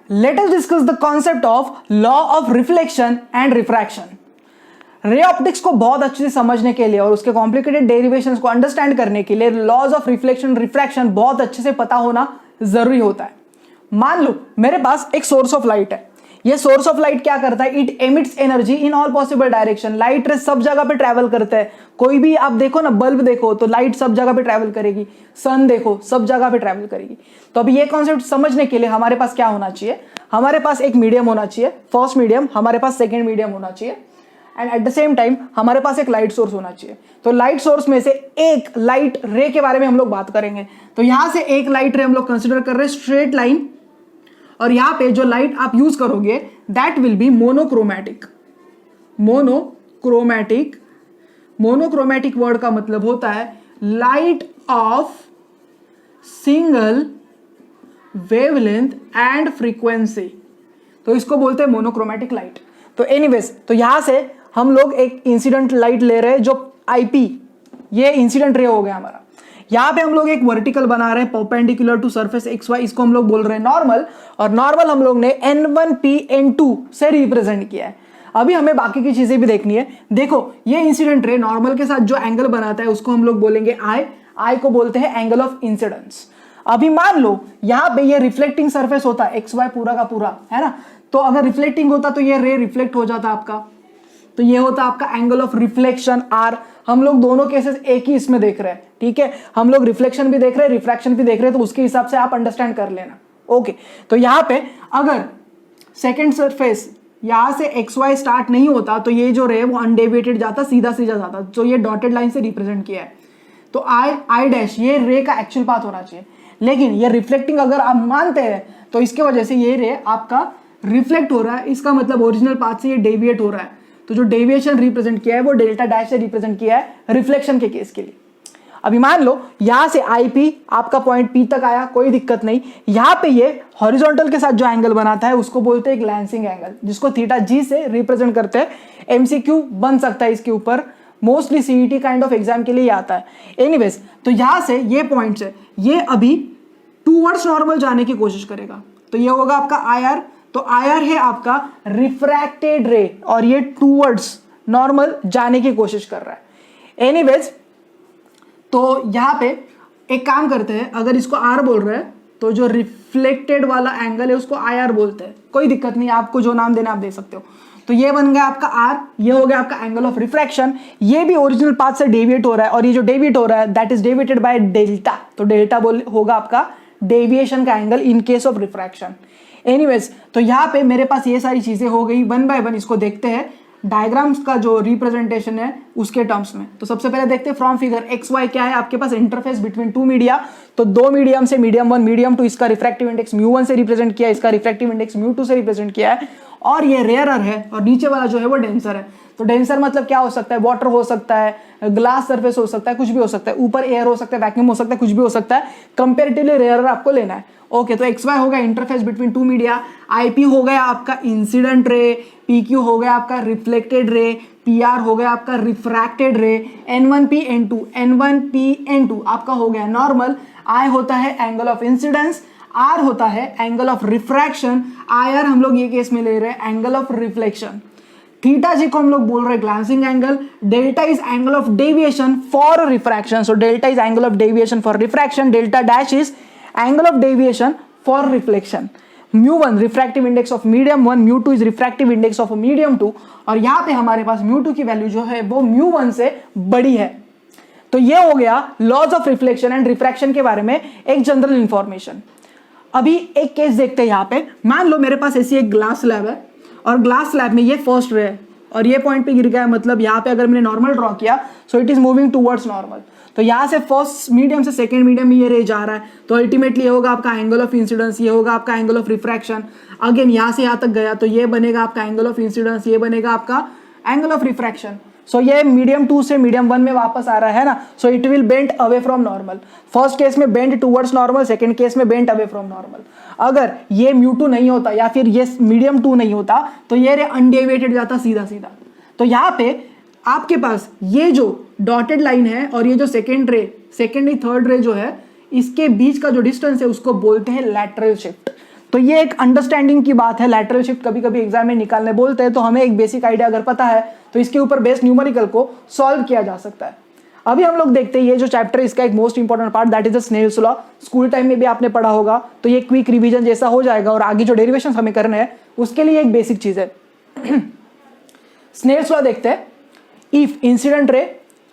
Late us discuss the concept of law of reflection and refraction. Ray optics को बहुत अच्छे से समझने के लिए और उसके कॉम्प्लिकेटेड डेरिवेशंस को अंडरस्टैंड करने के लिए लॉज ऑफ रिफ्लेक्शन रिफ्रैक्शन बहुत अच्छे से पता होना जरूरी होता है। मान लो मेरे पास एक सोर्स ऑफ लाइट है। ये सोर्स ऑफ लाइट क्या करता है? It emits energy in all possible direction. Light ray सब जगह पे ट्रैवल करता है। कोई भी आप देखो ना, बल्ब देखो तो लाइट सब जगह पे ट्रैवल करेगी, सन देखो सब जगह पे ट्रैवल करेगी। तो अभी ये कॉन्सेप्ट समझने के लिए हमारे पास क्या होना चाहिए? हमारे पास एक मीडियम होना चाहिए, फर्स्ट मीडियम, हमारे पास सेकेंड मीडियम होना चाहिए, and at the same time हमारे पास एक लाइट सोर्स होना चाहिए। तो लाइट सोर्स में से एक लाइट रे के बारे में हम लोग बात करेंगे। तो यहां से एक लाइट रे हम लोग कंसिडर कर रहे हैं स्ट्रेट लाइन, और यहां पे जो लाइट आप यूज करोगे that will be monochromatic. Monochromatic, monochromatic word का मतलब होता है light of single wavelength and frequency. तो इसको बोलते हैं मोनोक्रोमैटिक लाइट। तो एनीवेज, तो यहां से हम लोग एक इंसिडेंट लाइट ले रहे हैं जो आईपी, ये इंसिडेंट रे हो गया हमारा। यहां पे हम लोग एक वर्टिकल बना रहे हैं perpendicular to surface X Y, इसको हम लोग बोल रहे हैं नॉर्मल, और नॉर्मल हम लोग ने n1p n2 से रिप्रेजेंट किया है। अभी हमें बाकी की चीजें भी देखनी है। देखो ये इंसिडेंट रे नॉर्मल के साथ जो एंगल बनाता है उसको हम लोग बोलेंगे आई को बोलते हैं एंगल ऑफ इंसिडेंस। अभी मान लो यहां पे ये रिफ्लेक्टिंग सरफेस होता है एक्स वाई पूरा का पूरा, है ना? तो अगर रिफ्लेक्टिंग होता तो ये रे रिफ्लेक्ट हो जाता आपका, तो ये होता आपका एंगल ऑफ रिफ्लेक्शन आर। हम लोग दोनों केसेस एक ही इसमें देख रहे हैं, ठीक है? हम लोग रिफ्लेक्शन भी देख रहे हैं, रिफ्रैक्शन भी देख रहे हैं, तो उसके हिसाब से आप अंडरस्टैंड कर लेना। ओके, तो यहां पे अगर सेकेंड सरफेस यहां से एक्स वाई स्टार्ट नहीं होता तो ये जो रे वो अनडेविएटेड जाता, सीधा सीधा जाता, तो ये डॉटेड लाइन से रिप्रेजेंट किया है। तो आई डैश ये रे का एक्चुअल पाथ होना चाहिए, लेकिन ये रिफ्लेक्टिंग अगर आप मानते हैं तो इसके वजह से ये रे आपका रिफ्लेक्ट हो रहा है, इसका मतलब ओरिजिनल पाथ से ये डेविएट हो रहा है। तो जो डेविएशन रिप्रेजेंट किया है वो डेल्टा डैश से रिप्रेजेंट किया है रिफ्लेक्शन के केस के लिए। अभी मान लो यहां से आईपी आपका पॉइंट पी तक आया, कोई दिक्कत नहीं। यहां पे ये हॉरिजॉन्टल के साथ जो एंगल बनाता है उसको बोलते हैं ग्लैंसिंग एंगल, जिसको थीटा जी से रिप्रेजेंट करते हैं। एमसीक्यू बन सकता है इसके ऊपर, mostly CET kind of exam के लिए ही आता है। एनीवेज, तो यहां से ये पॉइंट है, ये अभी टूवर्ड्स नॉर्मल जाने की कोशिश करेगा, तो ये होगा आपका आईआर। तो आईआर है आपका रिफ्रैक्टेड रे, और ये टूवर्ड्स नॉर्मल जाने की कोशिश कर रहा है। एनीवेज, तो यहां पे एक काम करते हैं, अगर इसको आर बोल रहे हैं तो जो रिफ्लेक्टेड वाला एंगल है उसको आईआर बोलते हैं। कोई दिक्कत नहीं, आपको जो नाम देना आप दे सकते हो। तो ये बन गया आपका आर, ये हो गया आपका एंगल ऑफ रिफ्रैक्शन। ये भी ओरिजिनल पाथ से डेविएट हो रहा है, और ये जो डेविएट हो रहा है that is deviated by delta. तो डेल्टा होगा आपका डेविएशन का angle in case of refraction. Anyways, तो यहां पे मेरे पास ये सारी चीजें हो गई। वन बाय वन इसको देखते हैं डायग्राम्स का जो रिप्रेजेंटेशन है उसके टर्म्स में। तो सबसे पहले देखते हैं फ्रॉम फिगर एक्स वाई क्या है आपके पास इंटरफेस बिटवीन टू मीडिया। तो दो मीडियम से मीडियम वन मीडियम टू, इसका रिफ्रैक्टिव इंडेक्स म्यू1 से रिप्रेजेंट किया है, इसका रिफ्रैक्टिव इंडेक्स म्यू2 से रिप्रेजेंट किया है, और ये रेयरर है, और नीचे वाला जो है वो डेंसर है। तो डेंसर मतलब क्या हो सकता है? वाटर हो सकता है, ग्लास सरफेस हो सकता है, कुछ भी हो सकता है, ऊपर एयर हो सकता है, वैक्यूम हो सकता है, कुछ भी हो सकता है। कंपेरेटिवली रेयरर आपको लेना है। ओके, तो एक्स वाई हो गया interface between two media, IP हो गया आपका इंसिडेंट रे, पीक्यू हो गया आपका रिफ्लेक्टेड रे, पीआर हो गया आपका रिफ्रैक्टेड रे, n1p n2 आपका हो गया नॉर्मल, आई होता है एंगल ऑफ इंसिडेंस, आर होता है एंगल ऑफ रिफ्रैक्शन, आईआर हम लोग ये केस में ले रहे हैं angle of reflection, theta G को हम लोग बोल रहे हैं glancing angle, delta is angle of deviation for refraction. So delta is angle of deviation for refraction, delta dash is angle of deviation for reflection. Mu one refractive index of medium 1, mu two is refractive index of medium 2, और यहां पे हमारे पास म्यू2 की value जो है वो म्यू1 से बड़ी है। तो ये हो गया laws of reflection and refraction के बारे में एक जनरल इंफॉर्मेशन। अभी एक केस देखते हैं। यहां पे मान लो मेरे पास ऐसी एक ग्लास स्लैब है, और ग्लास स्लैब में ये फर्स्ट रे है और ये पॉइंट पे गिर गया है, मतलब यहाँ पे अगर मैंने नॉर्मल ड्रॉ किया सो it is moving towards normal. तो यहाँ से फर्स्ट मीडियम से सेकंड मीडियम में ये रे जा रहा है, तो अल्टीमेटली ये होगा आपका एंगल ऑफ इंसिडेंस, ये होगा आपका एंगल ऑफ रिफ्रैक्शन। अगेन यहाँ से यहाँ तक गया तो ये बनेगा आपका एंगल ऑफ इंसिडेंस, ये बनेगा आपका एंगल ऑफ रिफ्रैक्शन। सो ये मीडियम 2 से मीडियम 1 में वापस आ रहा है ना, so it will bend away from normal. First case में bend towards normal, second case में बेंड अवे फ्रॉम नॉर्मल। अगर ये म्यू2 नहीं होता या फिर ये मीडियम 2 नहीं होता तो ये रे अनडेविएटेड जाता सीधा सीधा। तो यहाँ पे आपके पास ये जो डॉटेड लाइन है और ये जो सेकंड नहीं थर्ड रे जो है, इसके बीच का जो डिस्टेंस है उसको बोलते हैं लैटरल शिफ्ट। तो ये एक अंडरस्टैंडिंग की बात है। लैटरल शिफ्ट कभी कभी एग्जाम में निकालने बोलते हैं, तो हमें एक बेसिक आइडिया अगर पता है तो इसके ऊपर बेस्ड न्यूमेरिकल को सॉल्व किया जा सकता है। अभी हम लोग देखते हैं ये जो चैप्टर, इसका एक most important part, that is the Snell's law. School time में भी आपने पढ़ा होगा, तो ये क्विक रिवीजन जैसा हो जाएगा और आगे जो डेरिवेशन हमें करने हैं उसके लिए एक बेसिक चीज है। स्नेल्स लॉ देखते हैं। इफ इंसिडेंट रे,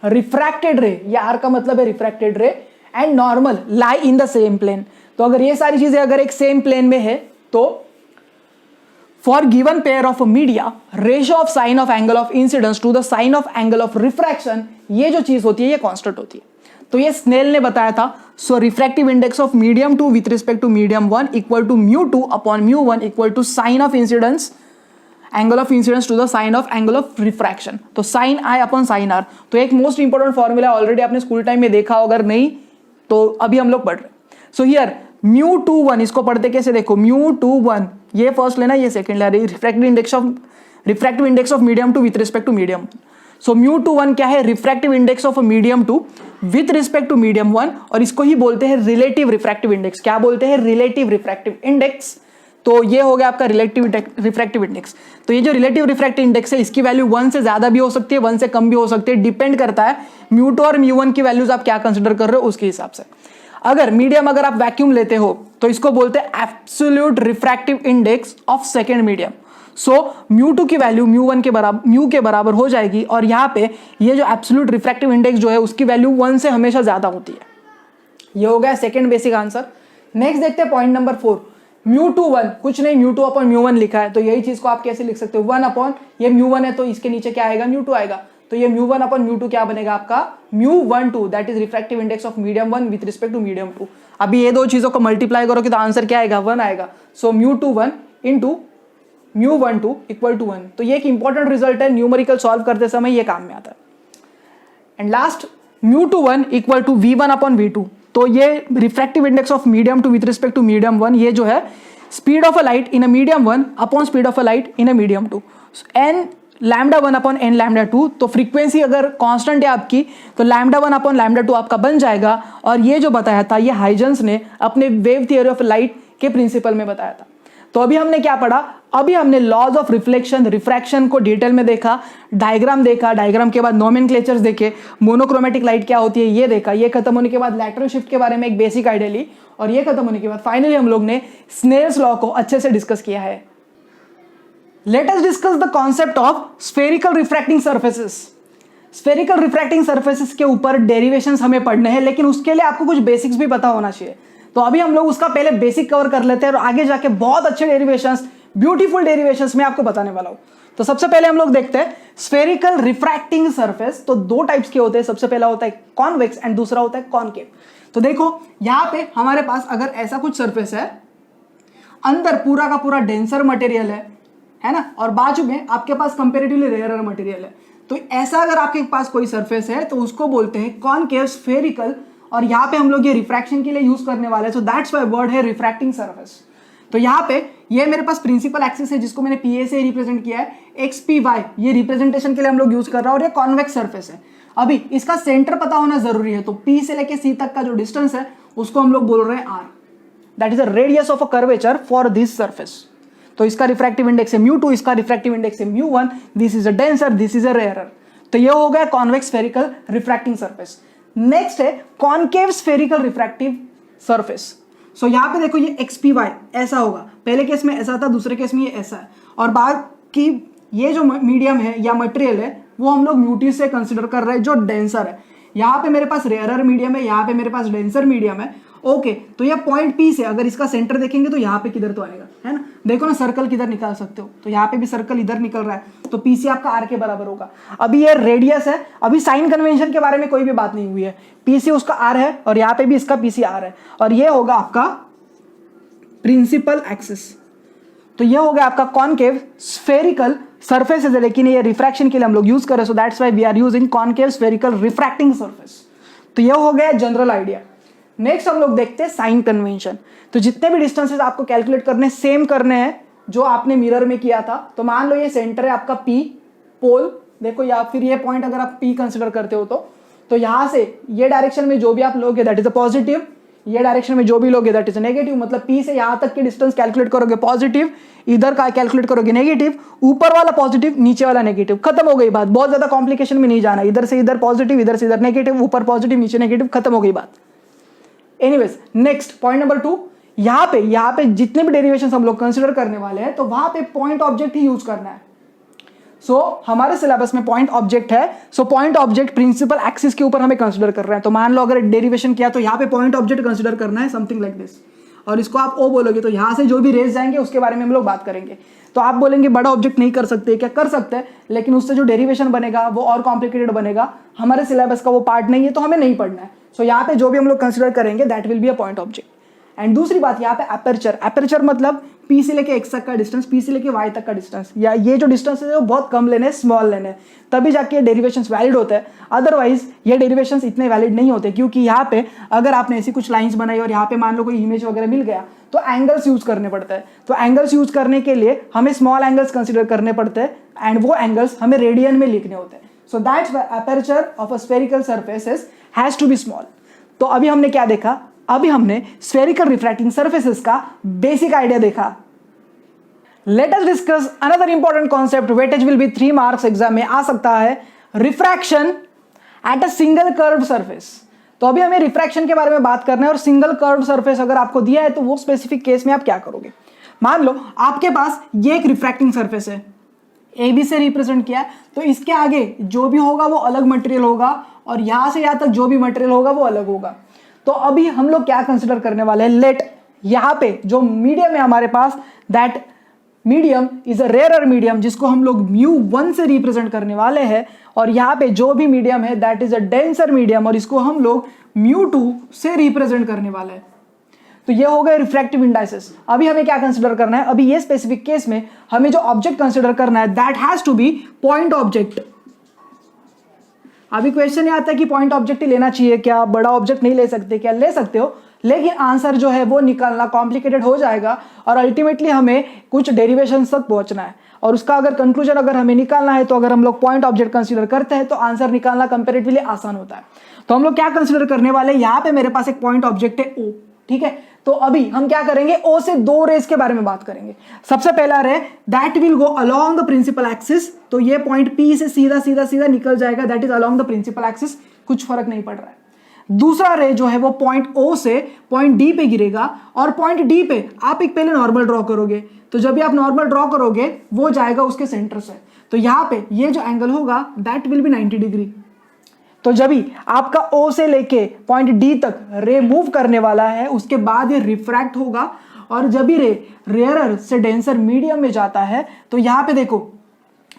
रिफ्रैक्टेड रे, ये आर का मतलब है refracted ray, and normal lie in the same plane, तो अगर ये सारी चीजें अगर एक सेम प्लेन में है तो for given pair of media ratio of sine of angle of incidence to the sine of angle of refraction, ये जो चीज होती है ये कांस्टेंट होती है। तो ये स्नेल ने बताया था। So refractive index of medium 2 with respect to medium 1 equal to μ2 upon μ1 equal to sine of incidence angle of incidence to the sine of angle of refraction, तो sine I upon sine R. तो एक most important formula already आपने school time में देखा, अगर नहीं तो अभी हम लोग पढ़ रहे। सो हियर μ21, इसको पढ़ते कैसे देखो, μ21 ये फर्स्ट लेना, ये सेकंड लेना, refractive index of medium 2 with respect to medium. So μ21 क्या है, refractive index of medium 2 with respect to medium 1, और इसको ही बोलते हैं रिलेटिव रिफ्रैक्टिव इंडेक्स। क्या बोलते हैं, रिलेटिव रिफ्रैक्टिव इंडेक्स। तो ये हो गया आपका रिलेटिव रिफ्रैक्टिव इंडेक्स। तो ये जो रिलेटिव रिफ्रैक्टिव इंडेक्स है, इसकी वैल्यू 1 से ज्यादा भी हो सकती है, 1 से कम भी हो सकती है, डिपेंड करता है μ2 और μ1 की वैल्यूज आप क्या कंसिडर कर रहे हो उसके हिसाब से। अगर मीडियम अगर आप वैक्यूम लेते हो तो इसको बोलते हैं absolute refractive index of second medium. So μ2 की वैल्यू μ1 के बराबर, μ के बराबर हो जाएगी, और यहाँ पे ये जो एब्सोल्यूट रिफ्रैक्टिव इंडेक्स जो है उसकी वैल्यू 1 से हमेशा ज्यादा होती है। ये हो गया सेकंड बेसिक आंसर। नेक्स्ट देखते हैं पॉइंट नंबर 4, μ21 कुछ नहीं, μ2 अपॉन μ1 लिखा है, तो यही चीज को आप कैसे लिख सकते हो, 1 अपॉन, ये μ1 है तो इसके नीचे क्या आएगा, μ2 आएगा, तो ये μ1 अपॉन μ2 क्या बनेगा आपका, μ12, that is refractive index of medium 1 with respect to medium 2। अभी ये दो चीजों को मल्टीप्लाई करोगे तो आंसर क्या आएगा, 1 आएगा। So μ21 into μ12 equal to 1। तो ये एक इंपॉर्टेंट रिजल्ट है, न्यूमेरिकल सॉल्व करते समय ये काम में आता है। And last μ21 equal to v1 upon v2, तो ये refractive index of medium 2 with respect to medium 1, ये जो है speed of a light in a medium 1 upon speed of a light in a medium 2, N lambda 1 upon N lambda 2। तो frequency अगर constant है आपकी तो लैम्डा 1 अपॉन लैम्डा 2 आपका बन जाएगा, और ये जो बताया था ये हाइजेंस ने अपने वेव थियोरी ऑफ लाइट के प्रिंसिपल में बताया था। तो अभी हमने क्या पढ़ा, अभी हमने लॉज ऑफ रिफ्लेक्शन रिफ्रैक्शन को डिटेल में देखा, डायग्राम देखा, डायग्राम के बाद नोमेनक्लेचर्स देखे, मोनोक्रोमेटिक लाइट क्या होती है ये देखा, ये खत्म होने के बाद लैटरल शिफ्ट के बारे में एक बेसिक आइडिया ली, और ये खत्म होने के बाद फाइनली हम लोग ने स्नेल्स लॉ को अच्छे से डिस्कस किया है। Late us discuss the concept of spherical refracting surfaces. Spherical refracting surfaces के ऊपर डेरिवेशंस हमें पढ़ने हैं, लेकिन उसके लिए आपको कुछ बेसिक्स भी पता होना चाहिए। तो अभी हम लोग उसका पहले बेसिक कवर कर लेते हैं, और आगे जाके बहुत अच्छे डेरिवेशंस, ब्यूटीफुल डेरिवेशंस मैं आपको बताने वाला हूं। तो सबसे पहले हम लोग देखते हैं स्फेरिकल रिफ्रैक्टिंग सरफेस। तो दो टाइप्स के होते हैं, सबसे पहला होता है कॉन्वेक्स एंड दूसरा होता है कॉनकेव। तो देखो यहां पे हमारे पास अगर ऐसा कुछ सरफेस है, अंदर पूरा का पूरा डेंसर मटेरियल है ना, और बाजू में आपके पास कंपेरेटिवली रेयरर मटेरियल है, तो ऐसा अगर आपके पास कोई सरफेस है तो उसको बोलते हैं कॉनकेव स्फेरिकल, और यहाँ पे हम लोग ये रिफ्रैक्शन के लिए यूज करने वाले हैं, सो दैट्स व्हाई वर्ड है रिफ्रैक्टिंग सरफेस। तो यहाँ पे ये मेरे पास प्रिंसिपल एक्सिस है जिसको मैंने पीए से रिप्रेजेंट किया है, एक्स पी वाई, ये रिप्रेजेंटेशन के लिए हम लोग यूज कर रहे हैं, और ये कॉन्वेक्स सरफेस है। अभी इसका सेंटर पता होना जरूरी है, तो पी से लेके सी तक का जो डिस्टेंस है उसको हम लोग बोल रहे हैं R, that is the radius of a curvature for this surface. तो इसका रिफ्रैक्टिव इंडेक्स है μ2, इसका रिफ्रैक्टिव इंडेक्स है μ1, this is a denser, this is a rarer. तो ये हो गया convex spherical refracting surface. Next है concave spherical refractive surface. So यहां पे देखो ये एक्स पी वाई ऐसा होगा, पहले केस में ऐसा था, दूसरे केस में ये ऐसा है, और बाकी ये जो मीडियम है या मटेरियल है वो हम लोग म्यूटी से कंसिडर कर रहे हैं जो डेंसर है। यहाँ पे मेरे पास रेयरर मीडियम है, यहाँ पे मेरे पास डेंसर मीडियम है। ओके, तो ये पॉइंट पी से अगर इसका सेंटर देखेंगे तो यहाँ पे किधर तो आएगा, है ना, देखो ना सर्कल किधर निकाल सकते हो, तो यहाँ पे भी सर्कल इधर निकल रहा है, तो पी सी आपका आर के बराबर होगा। अभी ये रेडियस है, अभी साइन कन्वेंशन के बारे में कोई भी बात नहीं हुई है, पी सी उसका आर है और यहाँ पे भी इसका पी सी आर है, और ये होगा आपका प्रिंसिपल एक्सिस। तो ये हो गया आपका कॉनकेव स्फेरिकल सरफेस है, लेकिन ये रिफ्रैक्शन के लिए हम लोग यूज कर रहे हैं, so that's why we are using concave spherical refracting surface. तो ये हो गया जनरल आइडिया। नेक्स्ट हम लोग देखते हैं साइन कन्वेंशन। तो जितने भी डिस्टेंसेस आपको कैलकुलेट करने सेम करने हैं जो आपने मिरर में किया था। तो मान लो ये सेंटर है आपका पी पोल, देखो, या फिर ये पॉइंट अगर आप पी कंसिडर करते हो तो यहाँ से ये डायरेक्शन में जो भी आप लोगे दैट इज अ पॉजिटिव, ये डायरेक्शन में जो भी लोगे दैट इज नेगेटिव, मतलब पी से यहां तक की डिस्टेंस कैलकुलेट करोगे पॉजिटिव, इधर का कैलकुलेट करोगे नेगेटिव, ऊपर वाला पॉजिटिव नीचे वाला नेगेटिव, खत्म हो गई बात। बहुत ज्यादा कॉम्प्लिकेशन में नहीं जाना, इधर से इधर पॉजिटिव, इधर से इधर नेगेटिव, ऊपर पॉजिटिव नीचे नेगेटिव, खत्म हो गई बात। एनीवेज नेक्स्ट पॉइंट नंबर 2, यहां पे जितने भी डेरिवेशन हम लोग कंसिडर करने वाले हैं तो वहां पे पॉइंट ऑब्जेक्ट ही यूज करना है। सो हमारे सिलेबस में पॉइंट ऑब्जेक्ट है, so point object principal axis के ऊपर हमें कंसिडर कर रहे हैं। तो मान लो अगर डेरिवेशन किया तो यहाँ पे पॉइंट ऑब्जेक्ट कंसिडर करना है, समथिंग लाइक दिस, और इसको आप ओ बोलोगे तो यहां से जो भी रेस जाएंगे उसके बारे में हम लोग बात करेंगे। तो आप बोलेंगे बड़ा ऑब्जेक्ट नहीं कर सकते, क्या कर सकते हैं, लेकिन उससे जो डेरिवेशन बनेगा वो और कॉम्प्लिकेटेड बनेगा, हमारे सिलेबस का वो पार्ट नहीं है, तो हमें नहीं पढ़ना है। सो यहाँ पे जो भी हम लोग कंसिडर करेंगे that will be a point object. And दूसरी बात यहाँ पे अपर्चर, अपर्चर मतलब पी से लेके एक्स तक का डिस्टेंस, पी से लेके वाई तक का डिस्टेंस, या ये जो डिस्टेंस है वो बहुत कम लेने, स्मॉल लेने, तभी जाके ये डेरिवेशंस वैलिड होते हैं। अदरवाइज ये डेरिवेशंस इतने वैलिड नहीं होते, क्योंकि यहाँ पे अगर आपने ऐसी कुछ लाइंस बनाई और यहाँ पे मान लो कोई इमेज वगैरह मिल गया तो एंगल्स यूज करने पड़ते हैं। तो एंगल्स यूज करने के लिए हमें स्मॉल एंगल्स कंसिडर करने पड़ते हैं, एंड वो एंगल्स हमें रेडियन में लिखने होते हैं। So that's why aperture of a spherical surfaces has to be small. तो अभी हमने क्या देखा, अभी हमने स्फेरिकल रिफ्रैक्टिंग सरफेसेस का बेसिक आइडिया देखा। Let us discuss another important concept, weightage will be 3 marks, exam में आ सकता है, refraction at a single curved surface. तो अभी हमें रिफ्रैक्शन के बारे में बात करना है, और सिंगल कर्व्ड सरफेस अगर आपको दिया है तो वो स्पेसिफिक केस में आप क्या करोगे। मान लो आपके पास ये एक रिफ्रैक्टिंग सरफेस है, ए बी से रिप्रेजेंट किया है, तो इसके आगे जो भी होगा वो अलग मटेरियल होगा, और यहां से यहां तक जो भी मटेरियल होगा वो अलग होगा। तो अभी हम लोग क्या कंसिडर करने वाले हैं, लेट यहां पे जो मीडियम है हमारे पास, that medium is a rarer medium, जिसको हम लोग μ1 से रिप्रेजेंट करने वाले हैं, और यहां पे जो भी मीडियम है that is a denser medium, और इसको हम लोग μ2 से रिप्रेजेंट करने वाले हैं। तो ये हो गए रिफ्रैक्टिव इंडाइसेस। अभी हमें क्या कंसिडर करना है, अभी ये स्पेसिफिक केस में हमें जो ऑब्जेक्ट कंसिडर करना है that has to be point object. अभी क्वेश्चन ये आता है कि पॉइंट ऑब्जेक्ट ही लेना चाहिए क्या, बड़ा ऑब्जेक्ट नहीं ले सकते क्या, ले सकते हो, लेकिन आंसर जो है वो निकालना कॉम्प्लिकेटेड हो जाएगा, और अल्टीमेटली हमें कुछ डेरिवेशन तक पहुंचना है, और उसका अगर कंक्लूजन अगर हमें निकालना है तो अगर हम लोग पॉइंट ऑब्जेक्ट कंसीडर करते हैं तो आंसर निकालना कंपैरेटिवली आसान होता है। तो हम लोग क्या कंसीडर करने वाले हैं, यहाँ पे मेरे पास एक पॉइंट ऑब्जेक्ट है ओ, ठीक है। तो अभी हम क्या करेंगे, ओ से 2 रेस के बारे में बात करेंगे। सबसे पहला ray that will go along the principal axis, तो ये पॉइंट पी से सीधा सीधा सीधा निकल जाएगा, that is along the principal axis, कुछ फर्क नहीं पड़ रहा है। दूसरा रे जो है वो पॉइंट ओ से पॉइंट डी पे गिरेगा, और पॉइंट डी पे आप एक पहले नॉर्मल ड्रॉ करोगे, तो जब भी आप नॉर्मल ड्रॉ करोगे वो जाएगा उसके सेंटर से, तो यहां पे ये जो एंगल होगा दैट विल बी 90 डिग्री। तो जब भी आपका ओ से लेके पॉइंट डी तक रे मूव करने वाला है उसके बाद ये रिफ्रैक्ट होगा, और जब भी रे रेयरर से डेंसर मीडियम में जाता है तो यहां पे देखो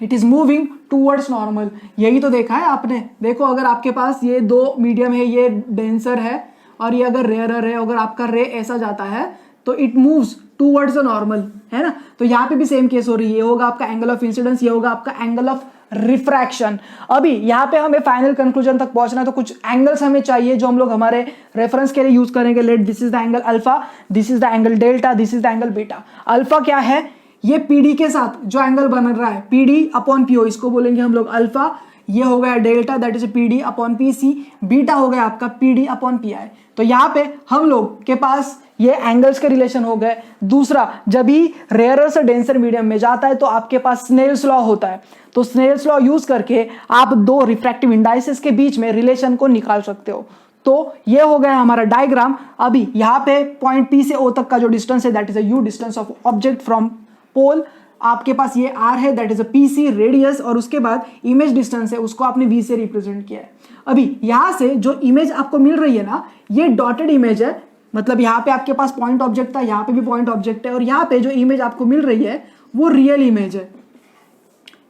it is moving towards normal. यही तो देखा है आपने, देखो अगर आपके पास ये 2 मीडियम है, ये डेंसर है और ये अगर रेयरर है, अगर आपका रे ऐसा जाता है तो it moves towards the normal, है ना। तो यहाँ पे भी सेम केस हो रही है, ये होगा आपका एंगल ऑफ इंसिडेंस, ये होगा आपका एंगल ऑफ रिफ्रैक्शन। अभी यहाँ पे हमें फाइनल कंक्लूजन तक पहुंचना है, तो कुछ एंगल्स हमें चाहिए जो हम लोग हमारे रेफरेंस के लिए यूज करेंगे। Let this is the angle alpha, this is the angle delta, this is the angle beta. Alpha क्या है, ये पीडी के साथ जो एंगल बन रहा है पीडी अपॉन पीओ, इसको बोलेंगे हम लोग अल्फा। ये हो गया delta that is PD upon PC, beta हो गया आपका पीडी अपॉन पीआई। तो यहाँ पे हम लोग के पास ये एंगल्स के रिलेशन हो गए। दूसरा, जब भी रेयरर से डेंसर मीडियम में जाता है तो आपके पास स्नेल्स लॉ होता है, तो स्नेल्स लॉ यूज करके आप 2 रिफ्रैक्टिव इंडाइसेस के बीच में रिलेशन को निकाल सकते हो। तो ये हो गया हमारा डायग्राम। अभी यहाँ पे पॉइंट पी से ओ तक का जो डिस्टेंस है that is a U distance of object from pole. आपके पास ये आर है that is a PC radius, और उसके बाद इमेज डिस्टेंस है उसको आपने वी से रिप्रेजेंट किया है। अभी यहां से जो इमेज आपको मिल रही है ना, ये डॉटेड इमेज है, मतलब यहाँ पे आपके पास पॉइंट ऑब्जेक्ट था, यहाँ पे भी पॉइंट ऑब्जेक्ट है, और यहाँ पे जो इमेज आपको मिल रही है वो रियल इमेज है,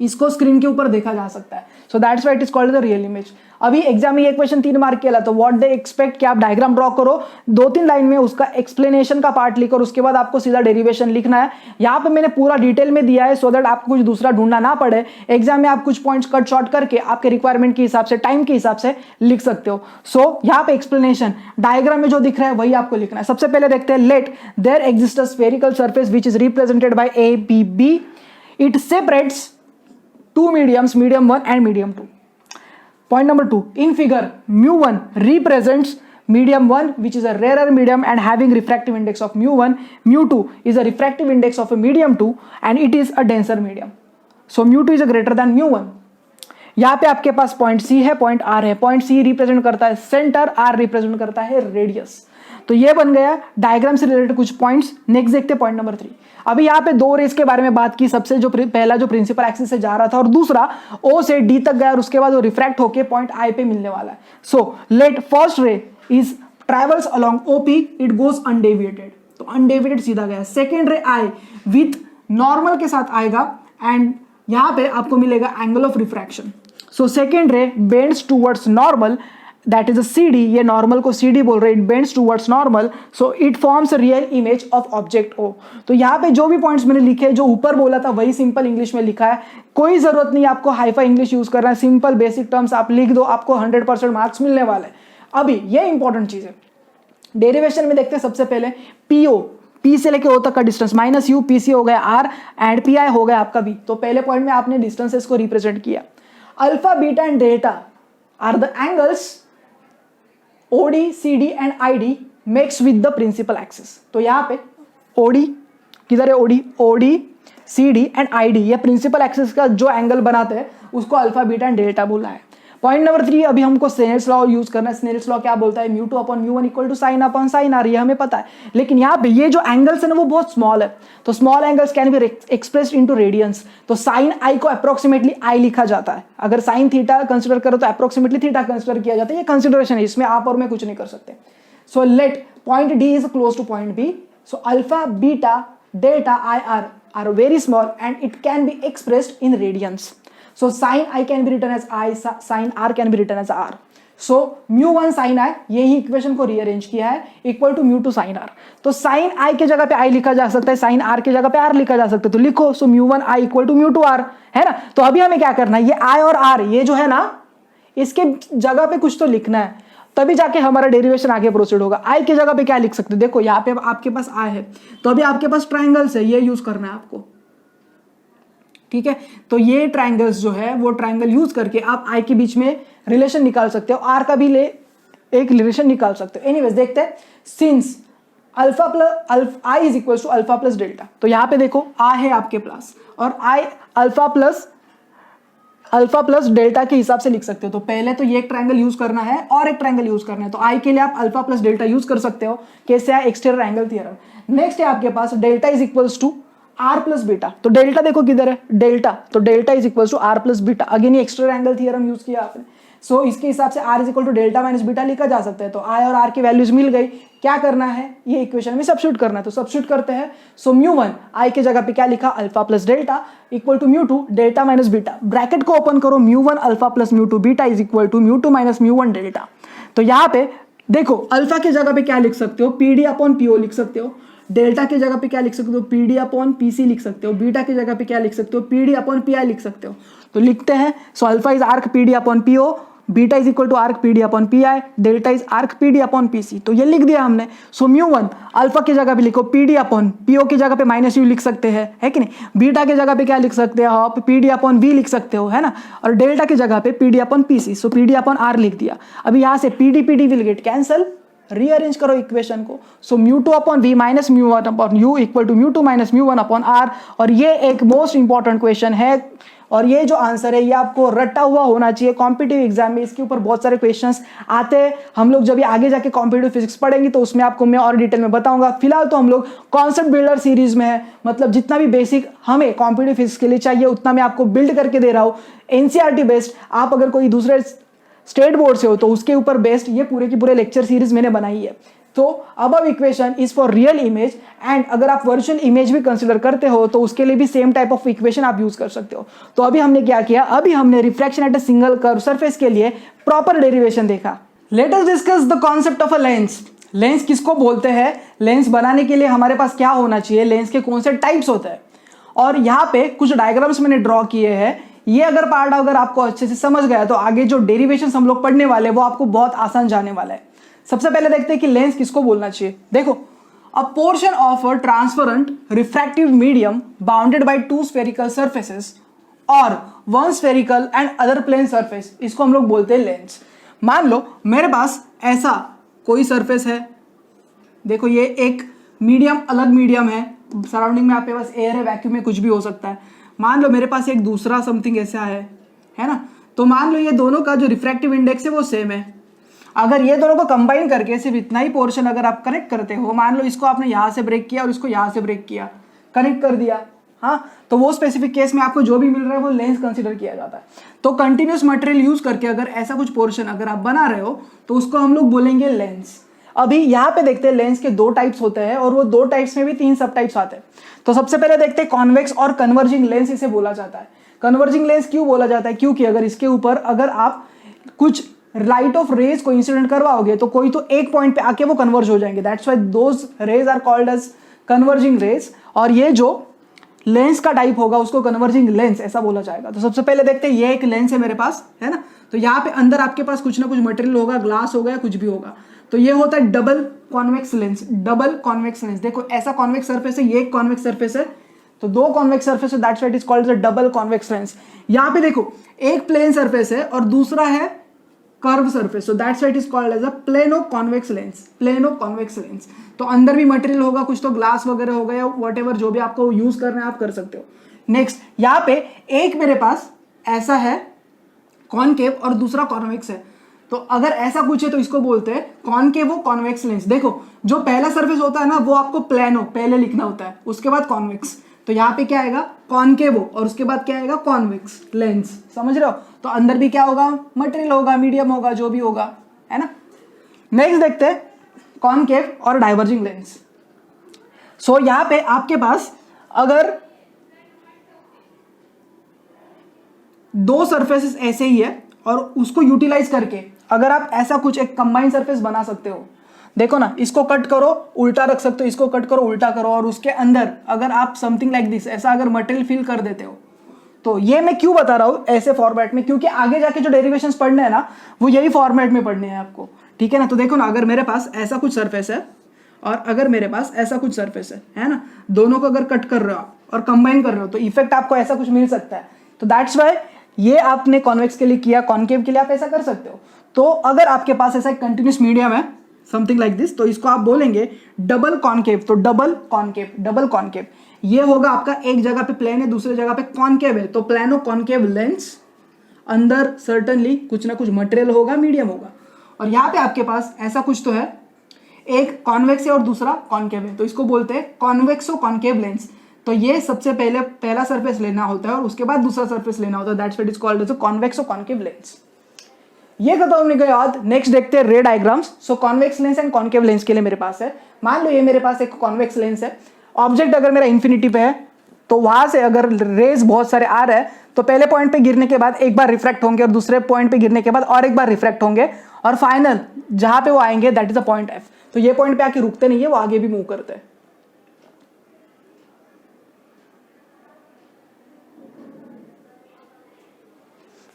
इसको स्क्रीन के ऊपर देखा जा सकता है। सो that's why it is called the real image. अभी एग्जाम में ये क्वेश्चन 3 मार्क के ला, तो व्हाट दे एक्सपेक्ट कि आप डायग्राम ड्रॉ करो, 2-3 लाइन में उसका एक्सप्लेनेशन का पार्ट लिखो, और उसके बाद आपको सीधा डेरिवेशन लिखना है। यहाँ पे मैंने पूरा डिटेल में दिया है सो दैट आपको कुछ दूसरा ढूंढना ना पड़े। एग्जाम में आप कुछ पॉइंट्स कट शॉर्ट करके आपके रिक्वायरमेंट के हिसाब से, टाइम के हिसाब से लिख सकते हो। सो यहाँ पे एक्सप्लेनेशन डायग्राम में जो दिख रहा है वही आपको लिखना है। सबसे पहले देखते हैं, let there exist a spherical surface which is represented by A B B, it separates 2 mediums, medium 1 and medium 2. Point number 2, in figure mu1 represents medium 1 which is a rarer medium and having refractive index of mu1, mu2 is a refractive index of a medium 2 and it is a denser medium. So mu2 is a greater than mu1. यहाँ पे आपके पास point सी है, point are है. Point सी represent करता है centre, are represent करता है radius. तो ये बन गया डायग्राम से रिलेटेड कुछ पॉइंट्स. नेक्स्ट देखते हैं पॉइंट नंबर 3. अभी यहाँ पे दो रेस के बारे में बात की. सबसे जो पहला जो प्रिंसिपल एक्सिस से जा रहा था और दूसरा ओ से डी तक गया और उसके बाद वो रिफ्रैक्ट होके पॉइंट आई पे मिलने वाला है. So let first ray is travels along OP, it goes undeviated. तो अनडेविएटेड सीधा गया. सेकेंड रे आई विथ नॉर्मल के साथ आएगा एंड यहाँ पे आपको मिलेगा angle of refraction. So second ray bends towards normal, that is a CD. ये नॉर्मल को CD बोल रहे हैं. It bends towards normal, so it forms real image of object O. तो यहाँ पे जो भी पॉइंट्स मैंने लिखे, जो ऊपर बोला था वही सिंपल इंग्लिश में लिखा है. कोई जरूरत नहीं आपको हाईफाई इंग्लिश यूज करना है. सिंपल बेसिक टर्म्स आप लिख दो, आपको 100% मार्क्स मिलने वाले हैं. अभी ये इंपॉर्टेंट चीज है. डेरिवेशन में देखते हैं सबसे पहले PO, P से लेके O तक का डिस्टेंस -u, PC हो गया R एंड PI हो गया आपका B. तो पहले पॉइंट में आपने डिस्टेंसेस को रिप्रेजेंट किया. Alpha, beta and delta are the angles OD, CD and ID makes with the principal axis. तो यहाँ पे OD किधर है? OD, CD एंड ID ये प्रिंसिपल एक्सिस का जो एंगल बनाते हैं उसको अल्फा, बीटा एंड डेल्टा बोला है. पॉइंट नंबर 3, अभी हमको स्नेल्स लॉ यूज करना है. स्नेल्स लॉ क्या बोलता है? mu2 upon mu1 equal to sine upon sine R. ये हमें पता है. लेकिन यहाँ पे ये जो एंगल्स है ना वो बहुत स्मॉल है. तो small angles can be expressed into radiance. तो साइन आई को अप्रोक्सीमेटली आई लिखा जाता है. अगर साइन थीटा कंसिडर करो तो अप्रोक्सीमेटली थीटा कंसिडर किया जाता है. ये कंसिडरेशन है, इसमें आप और मैं कुछ नहीं कर सकते. So let point D is close to point B. So alpha, beta, delta, I are very small and it can be expressed in radians. So sin I can be written as I, sin R can be written as R. So mu1 sin I, यही equation को rearrange किया है, equal to mu2 sin R. तो sin I के जगह पे I लिखा जा सकता है, sin R के जगह पे R लिखा जा सकता है. तो लिखो so mu1 I equal to mu2 R, है ना. तो अभी हमें क्या करना है? ये I और R ये जो है ना, इसके जगह पे कुछ तो लिखना है, तभी जाके हमारा डेरिवेशन आगे प्रोसीड होगा. I के जगह पे क्या लिख सकते हैं? देखो यहाँ पे आपके पास I है, तो अभी आपके पास ट्राइंगल्स है, ये यूज करना है आपको. ठीक है. तो ये ट्राइंगल्स जो है वो ट्राइंगल यूज करके आप आई के बीच में रिलेशन निकाल सकते हो, आर का भी एक रिलेशन निकाल सकते हो. एनीवेज देखते हैं. Since alpha plus I is equal to alpha plus delta. तो यहाँ पे देखो आई है आपके प्लस और आई अल्फा प्लस डेल्टा के हिसाब से लिख सकते हो. तो पहले तो ये एक ट्राइंगल यूज करना है और एक ट्राइंगल यूज करना है. तो आई के लिए आप अल्फा प्लस डेल्टा यूज कर सकते हो. कैसे है? Exterior angle theorem. नेक्स्ट है आपके पास delta is equals to R plus beta. तो डेल्टा देखो किधर है? डेल्टा. तो delta is equal to R plus beta. Again ये एक्सटीरियर एंगल थ्योरम यूज किया आपने. सो इसके हिसाब से R is equal to delta minus beta लिखा जा सकता है. तो आई और आर की वैल्यूज मिल गई. क्या करना है? ये इक्वेशन में सब्स्टिट्यूट करना है. तो सब्स्टिट्यूट करते हैं. सो mu1 आई के जगह पे क्या लिखा? Alpha plus delta equal to mu2 delta minus beta. Bracket को ओपन करो. mu1 alpha plus mu2 beta is equal to mu2 minus mu1 delta. तो यहाँ पे देखो अल्फा के जगह पे क्या लिख सकते हो? PD अपॉन PO लिख सकते हो. डेल्टा की जगह पे क्या लिख सकते हो? PD अपॉन PC लिख सकते हो. बीटा की जगह पे क्या लिख सकते हो? PD अपॉन PI लिख सकते हो. तो लिखते हैं. So alpha is arc PD upon PO, beta is equal to arc PD upon PI, delta is arc PD upon PC. तो ये लिख दिया हमने. सो mu1 अल्फा की जगह पे लिखो PD अपॉन PO की जगह पे -u लिख सकते हैं, है कि नहीं. बीटा की जगह पे क्या लिख सकते हो आप? PD अपॉन V लिख सकते हो, है ना. और डेल्टा की जगह पे PD upon PC. So PD upon R लिख दिया. अभी यहाँ से PD will get cancel. Rearrange करो इक्वेशन को. So mu2 upon v minus mu1 upon u equal to mu2 minus mu1 upon r. और ये एक मोस्ट इंपॉर्टेंट क्वेश्चन है और ये जो आंसर है ये आपको रटा हुआ होना चाहिए. कॉम्पिटिटिव एग्जाम में इसके ऊपर बहुत सारे क्वेश्चंस आते हैं. हम लोग जब आगे जाके कॉम्पिटिटिव फिजिक्स पढ़ेंगे तो उसमें आपको मैं और डिटेल में बताऊंगा. फिलहाल तो हम लोग कॉन्सेप्ट बिल्डर सीरीज में है. मतलब जितना भी बेसिक हमें कॉम्पिटिटिव फिजिक्स के लिए चाहिए उतना मैं आपको बिल्ड करके दे रहा हूँ. NCERT based. आप अगर कोई दूसरे स्टेट बोर्ड से हो तो उसके ऊपर बेस्ड ये पूरे की पूरे लेक्चर सीरीज मैंने बनाई है. तो above equation is for real image and अगर आप वर्चुअल इमेज भी कंसीडर करते हो तो उसके लिए भी सेम टाइप ऑफ इक्वेशन आप यूज कर सकते हो. तो अभी हमने क्या किया? अभी हमने refraction at a single curve surface के लिए प्रॉपर डेरिवेशन देखा. Let us discuss the concept of a lens. Lens किसको बोलते हैं? लेंस बनाने के लिए हमारे पास क्या होना चाहिए? लेंस के कौन से टाइप्स होते हैं? और यहाँ पे कुछ डायग्राम्स मैंने ड्रॉ किए हैं. ये अगर पार्ट अगर आपको अच्छे से समझ गया तो आगे जो डेरिवेशन हम लोग पढ़ने वाले वो आपको बहुत आसान जाने वाला है. सबसे पहले देखते हैं कि लेंस किसको बोलना चाहिए. देखो a portion of a transparent refractive medium bounded by two spherical surfaces और one spherical and other plane surface, इसको हम लोग बोलते हैं लेंस. मान लो मेरे पास ऐसा कोई सरफेस है, देखो ये एक मीडियम अलग मीडियम है, सराउंडिंग में आपके पास एयर है, वैक्यूम में कुछ भी हो सकता है। मान लो मेरे पास एक दूसरा समथिंग ऐसा है ना, तो मान लो ये दोनों का जो रिफ्रैक्टिव इंडेक्स है वो सेम है। अगर ये दोनों को कंबाइन करके सिर्फ इतना ही पोर्शन अगर आप कनेक्ट करते हो, मान लो इसको आपने यहाँ से ब्रेक किया और इसको यहाँ से ब्रेक किया, कनेक्ट कर दिया, हाँ, तो वो स्पेसिफिक केस में आपको जो भी मिल रहा है वो लेंस कंसीडर किया जाता है। तो कंटिन्यूस मटेरियल यूज करके अगर ऐसा कुछ पोर्शन अगर आप बना रहे हो तो उसको हम लोग बोलेंगे लेंस। अभी यहाँ पे देखते हैं लेंस के 2 टाइप्स होते हैं और वो 2 टाइप्स में भी 3 सब टाइप्स आते हैं। तो सबसे पहले देखते हैं कॉन्वेक्स और कन्वर्जिंग लेंस इसे बोला जाता है। कन्वर्जिंग लेंस क्यों बोला जाता है? क्योंकि अगर इसके ऊपर अगर आप कुछ लाइट ऑफ रेज को इंसिडेंट करवाओगे तो कोई तो एक पॉइंट पे आके वो कन्वर्ज हो जाएंगे, that's why those rays are called as converging rays. और ये जो लेंस का टाइप होगा उसको कन्वर्जिंग लेंस ऐसा बोला जाएगा। तो सबसे पहले देखते हैं, ये एक लेंस है मेरे पास, है ना, तो यहाँ पे अंदर आपके पास कुछ ना कुछ मटेरियल होगा, ग्लास होगा या कुछ भी होगा, तो ये होता है double convex lens. Double convex lens, देखो ऐसा कॉन्वेक्स सरफेस है, ये एक कॉन्वेक्स सरफेस है, तो 2 कॉन्वेक्स सरफेस है, that's why it is called the double convex lens. यहाँ पे देखो एक प्लेन सरफेस है और दूसरा है curve surface, so that's why it is called as a plano convex lens. Plano convex lens, तो अंदर भी मटेरियल होगा, कुछ तो ग्लास वगैरह होगा या व्हाटएवर जो भी आपको यूज करना है आप कर सकते हो। नेक्स्ट, यहाँ पे एक मेरे पास ऐसा है कॉनकेव और दूसरा कॉन्वेक्स है, तो अगर ऐसा कुछ है तो इसको बोलते हैं कॉनकेवो कॉन्वेक्स लेंस। देखो जो पहला सरफेस होता है ना वो आपको प्लेनो पहले लिखना होता है, उसके बाद कॉन्वेक्स, तो यहाँ पे क्या आएगा कॉनकेवो और उसके बाद क्या आएगा कॉन्वेक्स लेंस, समझ रहे हो? तो अंदर भी क्या होगा, मटेरियल होगा, मीडियम होगा, जो भी होगा, है ना। नेक्स्ट देखते हैं कॉनकेव और डाइवर्जिंग लेंस। सो यहाँ पे आपके पास अगर 2 सरफेसेस ऐसे ही है और उसको यूटिलाइज करके अगर आप ऐसा कुछ एक कंबाइंड सरफेस बना सकते हो, देखो ना, इसको कट करो उल्टा रख सकते हो, इसको कट करो उल्टा करो, और उसके अंदर अगर आप समथिंग लाइक दिस ऐसा अगर मटेरियल फिल कर देते हो, तो ये मैं क्यों बता रहा हूं ऐसे फॉर्मेट में, क्योंकि आगे जाके जो डेरिवेशंस पढ़ने हैं ना वो यही फॉर्मेट में पढ़ने हैं आपको, ठीक है ना। तो देखो ना, अगर मेरे पास ऐसा कुछ सरफेस है और अगर मेरे पास ऐसा कुछ सरफेस है ना, दोनों को अगर कट कर रहे हो और कंबाइन कर रहे हो तो इफेक्ट आपको ऐसा कुछ मिल सकता है। तो दैट्स वाई ये आपने कॉन्वेक्स के लिए किया, कॉनकेव के लिए आप ऐसा कर सकते हो। तो अगर आपके पास ऐसा एक कंटिन्यूस मीडियम है समथिंग लाइक दिस, तो इसको आप बोलेंगे डबल कॉनकेव। तो डबल कॉनकेव, डबल कॉनकेव, ये होगा आपका एक जगह पे प्लेन है, दूसरी जगह पे कॉनकेव है, तो प्लेनो कॉनकेव लेंस, अंदर सर्टनली कुछ ना कुछ मटेरियल होगा, मीडियम होगा। और यहाँ पे आपके पास ऐसा कुछ तो है, एक कॉन्वेक्स है और दूसरा कॉनकेव है, तो इसको बोलते हैं कॉन्वेक्सो कॉनकेव लेंस। तो ये सबसे पहले पहला सरफेस लेना होता है और उसके बाद दूसरा सरफेस लेना होता है, that's what is called as convexo concave lens. ये खत्म होने के बाद नेक्स्ट देखते हैं ray diagrams. So convex lens and concave lens के लिए मेरे पास है, मान लो ये मेरे पास एक कॉन्वेक्स लेंस है, ऑब्जेक्ट अगर मेरा इंफिनिटी पे है तो वहां से अगर रेज बहुत सारे आ रहे हैं तो पहले पॉइंट पे गिरने के बाद एक बार रिफ्रैक्ट होंगे और दूसरे पॉइंट पे गिरने के बाद और एक बार रिफ्रैक्ट होंगे और फाइनल जहां पे वो आएंगे that is the point F. तो ये पॉइंट पे आके रुकते नहीं है, वो आगे भी मूव करते हैं।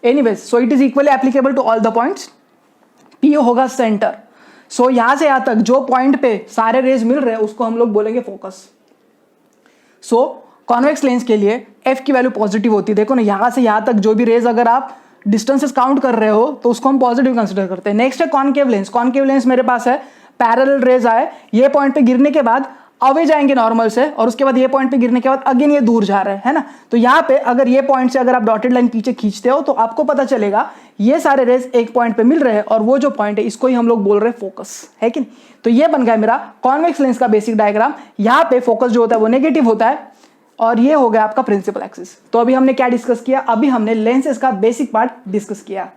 Anyways, so it is equally applicable to all the points. P होगा सेंटर, सो यहां से यहां तक जो पॉइंट पे सारे रेज मिल रहे हैं उसको हम लोग बोलेंगे फोकस। सो कॉन्वेक्स लेंस के लिए एफ की वैल्यू पॉजिटिव होती है, देखो ना, यहां से यहां तक जो भी रेज अगर आप डिस्टेंसेस काउंट कर रहे हो तो उसको हम पॉजिटिव कंसिडर करते हैं। नेक्स्ट है कॉनकेव लेंस। कॉनकेव लेंस मेरे पास है, पैरेलल रेज आए, ये पॉइंट पे गिरने के बाद अवे जाएंगे नॉर्मल से और उसके बाद ये पॉइंट पे गिरने के बाद अगेन ये दूर जा रहा है ना। तो यहाँ पे अगर ये पॉइंट से अगर आप डॉटेड लाइन पीछे खींचते हो तो आपको पता चलेगा ये सारे रेज एक पॉइंट पे मिल रहे हैं और वो जो पॉइंट है इसको ही हम लोग बोल रहे हैं फोकस, है कि नहीं। तो ये बन गया मेरा कॉन्वेक्स लेंस का बेसिक डायग्राम। यहाँ पे फोकस जो होता है वो नेगेटिव होता है और ये हो गया आपका प्रिंसिपल एक्सिस। तो अभी हमने क्या डिस्कस किया, अभी हमने लेंसेज का बेसिक पार्ट डिस्कस किया।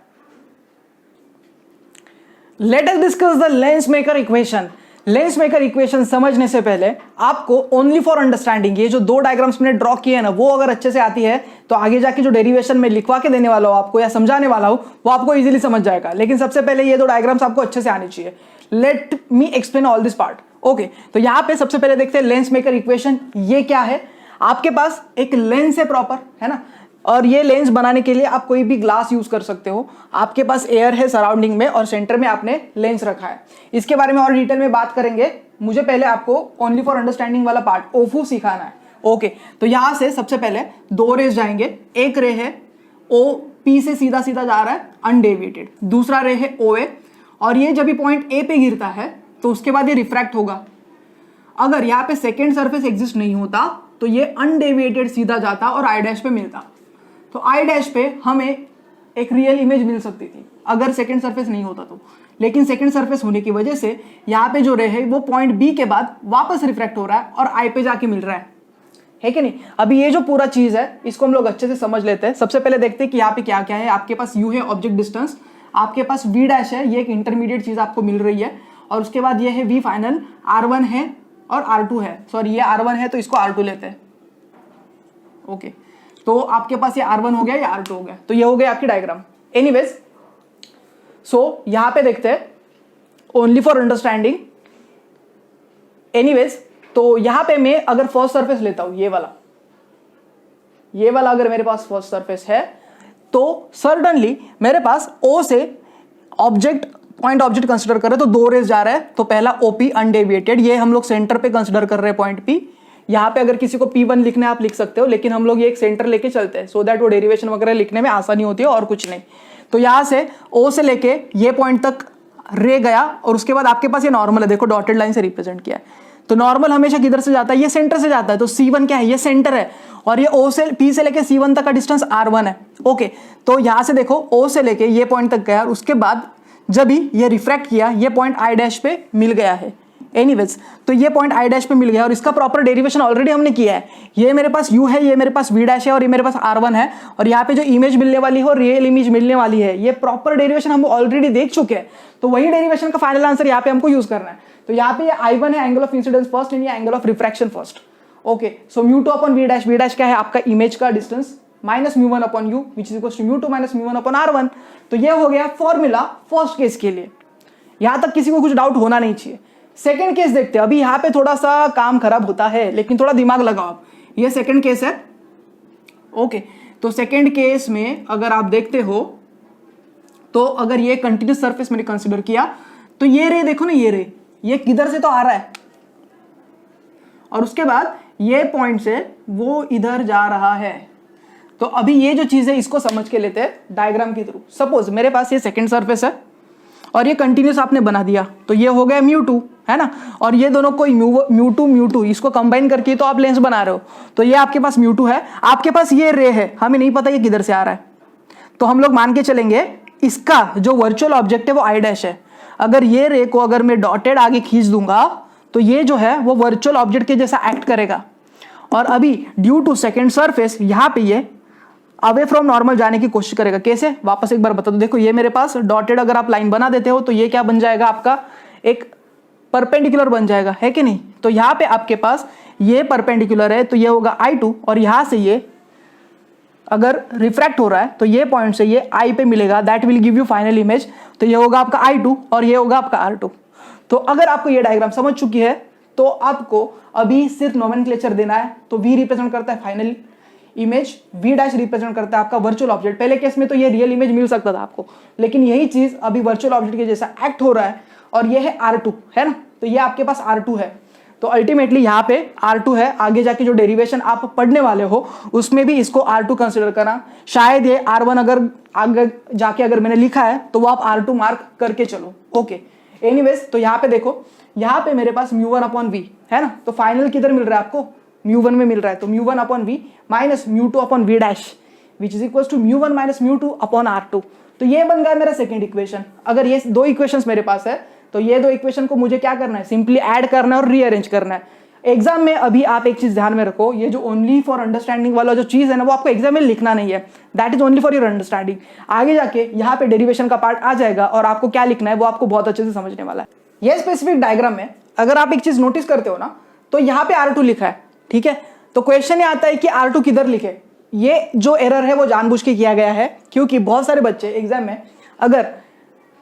Late us discuss the lens maker equation. Lens maker equation समझने से पहले आपको ओनली फॉर अंडरस्टैंडिंग ये जो 2 डायग्राम्स मैंने ड्रॉ किए हैं ना वो अगर अच्छे से आती है तो आगे जाके जो डेरिवेशन में लिखवा के देने वाला हो आपको या समझाने वाला हो वो आपको इजीली समझ जाएगा। लेकिन सबसे पहले ये 2 डायग्राम्स आपको अच्छे से आनी चाहिए। Let me explain all this part. Okay, तो यहां पे सबसे पहले देखते हैं लेंस मेकर इक्वेशन। ये क्या है, आपके पास एक लेंस है प्रॉपर, है ना, और ये लेंस बनाने के लिए आप कोई भी ग्लास यूज कर सकते हो। आपके पास एयर है सराउंडिंग में और सेंटर में आपने लेंस रखा है। इसके बारे में और डिटेल में बात करेंगे, मुझे पहले आपको ओनली फॉर अंडरस्टैंडिंग वाला पार्ट ओफू सिखाना है। ओके, तो यहां से सबसे पहले 2 रेज जाएंगे। एक रे है ओ पी से सीधा सीधा जा रहा है अनडेविएटेड, दूसरा रे है ओ ए और ये जब भी पॉइंट ए पे गिरता है तो उसके बाद ये रिफ्रैक्ट होगा। अगर यहाँ पे सेकेंड सरफेस एग्जिस्ट नहीं होता तो ये अनडेविएटेड सीधा जाता और आई डैश पे मिलता। तो आई डैश पे हमें एक रियल इमेज मिल सकती थी अगर सेकेंड सरफेस नहीं होता तो, लेकिन सेकेंड सरफेस होने की वजह से यहाँ पे जो रे है वो पॉइंट बी के बाद वापस रिफ्रैक्ट हो रहा है और आई पे जाके मिल रहा है कि नहीं। अभी ये जो पूरा चीज है इसको हम लोग अच्छे से समझ लेते हैं। सबसे पहले देखते हैं कि यहाँ पे क्या क्या है। आपके पास यू है ऑब्जेक्ट डिस्टेंस, आपके पास वी डैश है, ये एक इंटरमीडिएट चीज आपको मिल रही है, और उसके बाद ये है वी फाइनल, R1 है और R2 है। सॉरी ये R1 है तो इसको R2 लेते हैं। ओके, तो आपके पास ये R1 हो गया, ये R2 हो गया, तो ये हो गया आपकी डायग्राम। एनीवेज, सो यहां पे देखते हैं ओनली फॉर अंडरस्टैंडिंग। एनीवेज, तो यहां पे मैं अगर फर्स्ट सरफेस लेता हूं, ये वाला अगर मेरे पास फर्स्ट सरफेस है तो सर्टनली मेरे पास O से पॉइंट ऑब्जेक्ट कंसिडर कर रहे तो 2 रेज जा रहा है। तो पहला OP अनडेविएटेड, ये हम लोग सेंटर पे कंसिडर कर रहे हैं पॉइंट P। यहाँ पे अगर किसी को P1 लिखना है आप लिख सकते हो, लेकिन हम लोग ये एक सेंटर लेके चलते हैं सो दैट वो डेरिवेशन वगैरह लिखने में आसानी होती है और कुछ नहीं। तो यहाँ से O से लेके ये पॉइंट तक रे गया और उसके बाद आपके पास ये नॉर्मल है, देखो डॉटेड लाइन से रिप्रेजेंट किया है। तो नॉर्मल हमेशा किधर से जाता है, ये सेंटर से जाता है। तो C1 क्या है, ये सेंटर है, और ये P से लेके C1 तक का डिस्टेंस R1 है। ओके, तो यहां से देखो O से लेके ये पॉइंट तक गया और उसके बाद जब भी ये रिफ्रैक्ट किया ये पॉइंट I डैश पे मिल गया है। एनीवेज, तो ये पॉइंट I डैश पे मिल गया और इसका प्रॉपर डेरिवेशन ऑलरेडी हमने किया है। ये मेरे पास U है, ये मेरे पास V डैश है और ये मेरे पास R1 है, और यहाँ पे जो इमेज मिलने वाली है और रियल इमेज मिलने वाली है, ये प्रॉपर डेरिवेशन हम ऑलरेडी देख चुके हैं। तो वही डेरिवेशन का फाइनल आंसर यहाँ पे हमको यूज करना है। तो यहाँ पे ये I1 है, angle of incidence first, and ये angle of refraction first. Okay, so μ2 upon V dash क्या है आपका इमेज का distance minus μ1 upon U which is equal to μ2 minus μ1 upon R1। तो ये हो गया फॉर्मूला फर्स्ट केस के लिए। यहां तक किसी को कुछ डाउट होना नहीं चाहिए। सेकंड केस देखते हैं। अभी यहाँ पे थोड़ा सा काम खराब होता है, लेकिन थोड़ा दिमाग लगाओ आप। ये सेकंड केस है। ओके, तो सेकंड केस में अगर आप देखते हो तो अगर ये कंटिन्यूस सरफेस मैंने कंसिडर किया तो ये रे देखो ना, ये किधर से तो आ रहा है और उसके बाद ये पॉइंट से वो इधर जा रहा है। तो अभी ये जो चीज है इसको समझ के लेते हैं डायग्राम के थ्रू। सपोज मेरे पास ये सेकंड सरफेस है और ये कंटिन्यूस आपने बना दिया, तो ये हो गया μ2 है ना, और ये दोनों को μ2 इसको कंबाइन करके तो आप लेंस बना रहे हो। तो ये आपके पास μ2 है, आपके पास ये रे है, हमें नहीं पता ये किधर से आ रहा है। तो हम लोग मान के चलेंगे इसका जो वर्चुअल ऑब्जेक्ट है वो I डैश है। अगर ये रे को अगर मैं डॉटेड आगे खींच दूंगा तो ये जो है वो वर्चुअल ऑब्जेक्ट के जैसा एक्ट करेगा। और अभी ड्यू टू सेकंड सरफेस यहाँ पे ये अवे फ्रॉम नॉर्मल जाने की कोशिश करेगा। कैसे, वापस एक बार बता दो। देखो ये मेरे पास डॉटेड अगर आप लाइन बना देते हो तो ये क्या बन जाएगा आपका, एक परपेंडिकुलर बन जाएगा, है कि नहीं। तो यहाँ पे आपके पास ये परपेंडिकुलर है तो ये होगा I2, और यहां से ये अगर रिफ्रैक्ट हो रहा है तो ये पॉइंट से ये I पे मिलेगा, that will give you final image. तो ये होगा आपका I2 और ये होगा आपका R2। तो अगर आपको ये डायग्राम समझ चुकी है तो आपको अभी सिर्फ नोमेनक्लेचर देना है। तो V रिप्रेजेंट करता है final image, V dash represent करता है आपका वर्चुअल ऑब्जेक्ट। पहले केस में तो ये रियल इमेज मिल सकता था आपको, लेकिन यही चीज अभी वर्चुअल ऑब्जेक्ट के जैसा एक्ट हो रहा है, और ये है R2 है ना। तो ये आपके पास R2 है। तो अल्टीमेटली यहाँ पे R2 है। आगे जाके जो डेरिवेशन आप पढ़ने वाले हो उसमें भी इसको R2 कंसिडर करना। शायद ये R1 अगर आगे जाके अगर मैंने लिखा है तो वो आप R2 मार्क करके चलो। ओके, एनीवेज, तो यहाँ पे देखो, यहाँ पे मेरे पास μ1 अपॉन V है ना। तो फाइनल किधर मिल रहा है आपको, μ1 में मिल रहा है। तो μ1 upon V minus μ2 upon V dash which is equal to μ1 minus μ2 upon R2। तो ये बन गया मेरा सेकेंड इक्वेशन। अगर ये दो इक्वेशंस मेरे पास है तो ये दो इक्वेशन को मुझे क्या करना है, सिंपली ऐड करना है और रीअरेंज करना है। एग्जाम में अभी आप एक चीज ध्यान में रखो, ये जो ओनली फॉर अंडरस्टैंडिंग वाला जो चीज है ना वो आपको एग्जाम में लिखना नहीं है, that is only for your understanding. आगे जाके यहाँ पे डेरिवेशन का पार्ट आ जाएगा और आपको क्या लिखना है वो आपको बहुत अच्छे से समझने वाला है। ये स्पेसिफिक डायग्राम में अगर आप एक चीज नोटिस करते हो ना तो यहाँ पे R2 लिखा है, ठीक है। तो क्वेश्चन ये आता है कि R2 किधर लिखे। ये जो एरर है वो जानबूझ के किया गया है, क्योंकि बहुत सारे बच्चे एग्जाम में अगर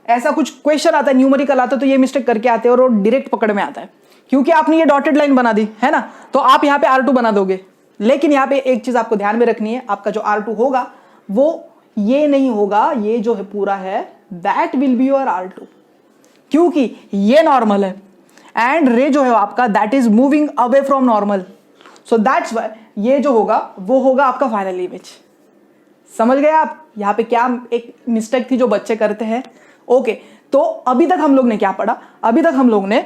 ऐसा कुछ क्वेश्चन आता है, न्यूमेरिकल आता है, तो ये मिस्टेक करके आते हैं और वो डायरेक्ट पकड़ में आता है, क्योंकि आपने ये डॉटेड लाइन बना दी है ना। तो आप यहाँ पे R2 बना दोगे, लेकिन यहाँ पे एक चीज आपको ध्यान में रखनी है, आपका जो R2 होगा वो ये नहीं होगा, ये जो है पूरा है that will be your R2, क्योंकि ये नॉर्मल है एंड रे जो है आपका that is moving away from normal. So that's why ये जो होगा वो होगा आपका फाइनल इमेज। समझ गए आप। यहाँ पे क्या एक मिस्टेक थी जो बच्चे करते हैं। ओके, तो अभी तक हम लोग ने क्या पढ़ा, अभी तक हम लोग ने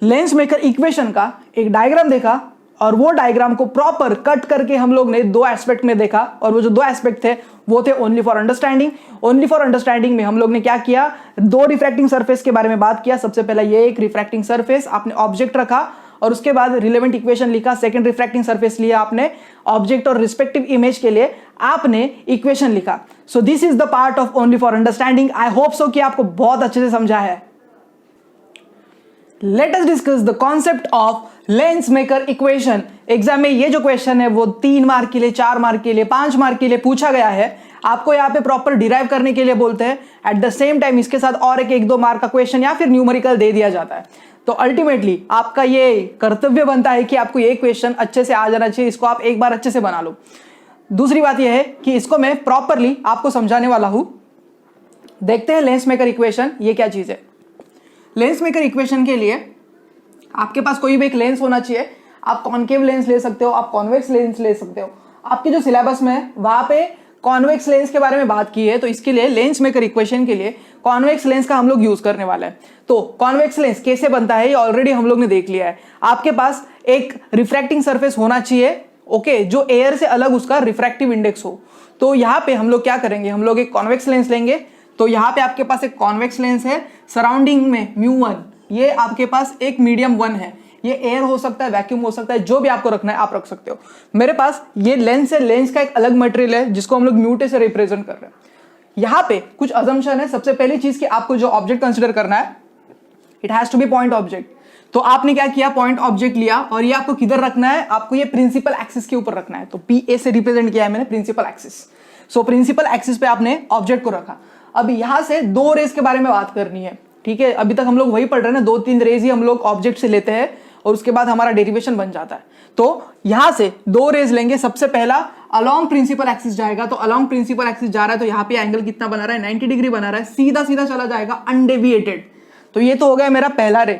लेंस मेकर इक्वेशन का एक डायग्राम देखा और वो डायग्राम को प्रॉपर कट करके हम लोग ने दो एस्पेक्ट में देखा, और वो जो दो एस्पेक्ट थे वो थे only for understanding. Only for understanding में हम लोग ने क्या किया, दो रिफ्रैक्टिंग सरफेस के बारे में बात किया। सबसे पहला ये एक रिफ्रैक्टिंग सरफेस, आपने ऑब्जेक्ट रखा और उसके बाद रिलेवेंट इक्वेशन लिखा। सेकंड रिफ्रैक्टिंग सरफेस लिया आपने, ऑब्जेक्ट और रिस्पेक्टिव इमेज के लिए आपने इक्वेशन लिखा। So this is the part of only for understanding. I hope सो कि आपको बहुत अच्छे से समझा है। Late us discuss the concept of lens maker equation. Exam में ये जो क्वेश्चन है वो 3 मार्क के लिए, 4 मार्क के लिए, 5 मार्क के लिए पूछा गया है। आपको यहाँ पे प्रॉपर डिराइव करने के लिए बोलते हैं। एट द सेम टाइम इसके साथ और एक 2 मार्क का क्वेश्चन या फिर न्यूमेरिकल दे दिया जाता है। तो अल्टीमेटली आपका ये कर्तव्य बनता है कि आपको ये क्वेश्चन अच्छे से आ जाना चाहिए, इसको आप एक बार अच्छे से बना लो। दूसरी बात यह है कि इसको मैं प्रॉपरली आपको समझाने वाला हूं। देखते हैं लेंस मेकर इक्वेशन ये क्या चीज है। लेंस मेकर इक्वेशन के लिए आपके पास कोई भी एक लेंस होना चाहिए। आप कॉनकेव लेंस ले सकते हो, आप कॉन्वेक्स लेंस ले सकते हो। आपके जो सिलेबस में है वहां पे कॉन्वेक्स लेंस के बारे में बात की है, तो इसके लिए लेंस मेकर इक्वेशन के लिए कॉन्वेक्स लेंस का हम लोग यूज करने वाला है। तो कॉन्वेक्स लेंस कैसे बनता है ये ऑलरेडी हम लोग ने देख लिया है। आपके पास एक रिफ्रैक्टिंग सरफेस होना चाहिए, ओके, जो एयर से अलग उसका रिफ्रैक्टिव इंडेक्स हो। तो यहाँ पे हम लोग क्या करेंगे, हम लोग एक कॉन्वेक्स लेंस लेंगे। तो यहाँ पे आपके पास एक कॉन्वेक्स लेंस है, सराउंडिंग में μ1, ये आपके पास एक मीडियम 1 है। ये एयर हो सकता है, वैक्यूम हो सकता है, जो भी आपको रखना है आप रख सकते हो। मेरे पास ये लेंस है, लेंस का एक अलग मटेरियल है जिसको हम लोग म्यूटे से रिप्रेजेंट कर रहे हैं। यहाँ पे कुछ अजम्पशन है। सबसे पहली चीज कि आपको जो ऑब्जेक्ट कंसिडर करना है, it has to be point object. तो आपने क्या किया, पॉइंट ऑब्जेक्ट लिया और ये आपको किधर रखना है, आपको ये प्रिंसिपल एक्सिस के ऊपर रखना है। तो PA से रिप्रेजेंट किया है मैंने principal axis. So principal axis पे आपने ऑब्जेक्ट को रखा। अब यहां से 2 रेज के बारे में बात करनी है, ठीक है। अभी तक हम लोग वही पढ़ रहे हैं ना, 2-3 रेज ही हम लोग ऑब्जेक्ट से लेते हैं और उसके बाद हमारा डेरिवेशन बन जाता है। तो यहां से 2 रेज लेंगे। सबसे पहला अलोंग प्रिंसिपल एक्सिस जाएगा। तो अलोंग प्रिंसिपल एक्सिस जा रहा है तो यहाँ पे एंगल कितना बना रहा है, 90 डिग्री बना रहा है। सीधा सीधा चला जाएगा अनडेविएटेड। तो ये तो हो गया मेरा पहला रे।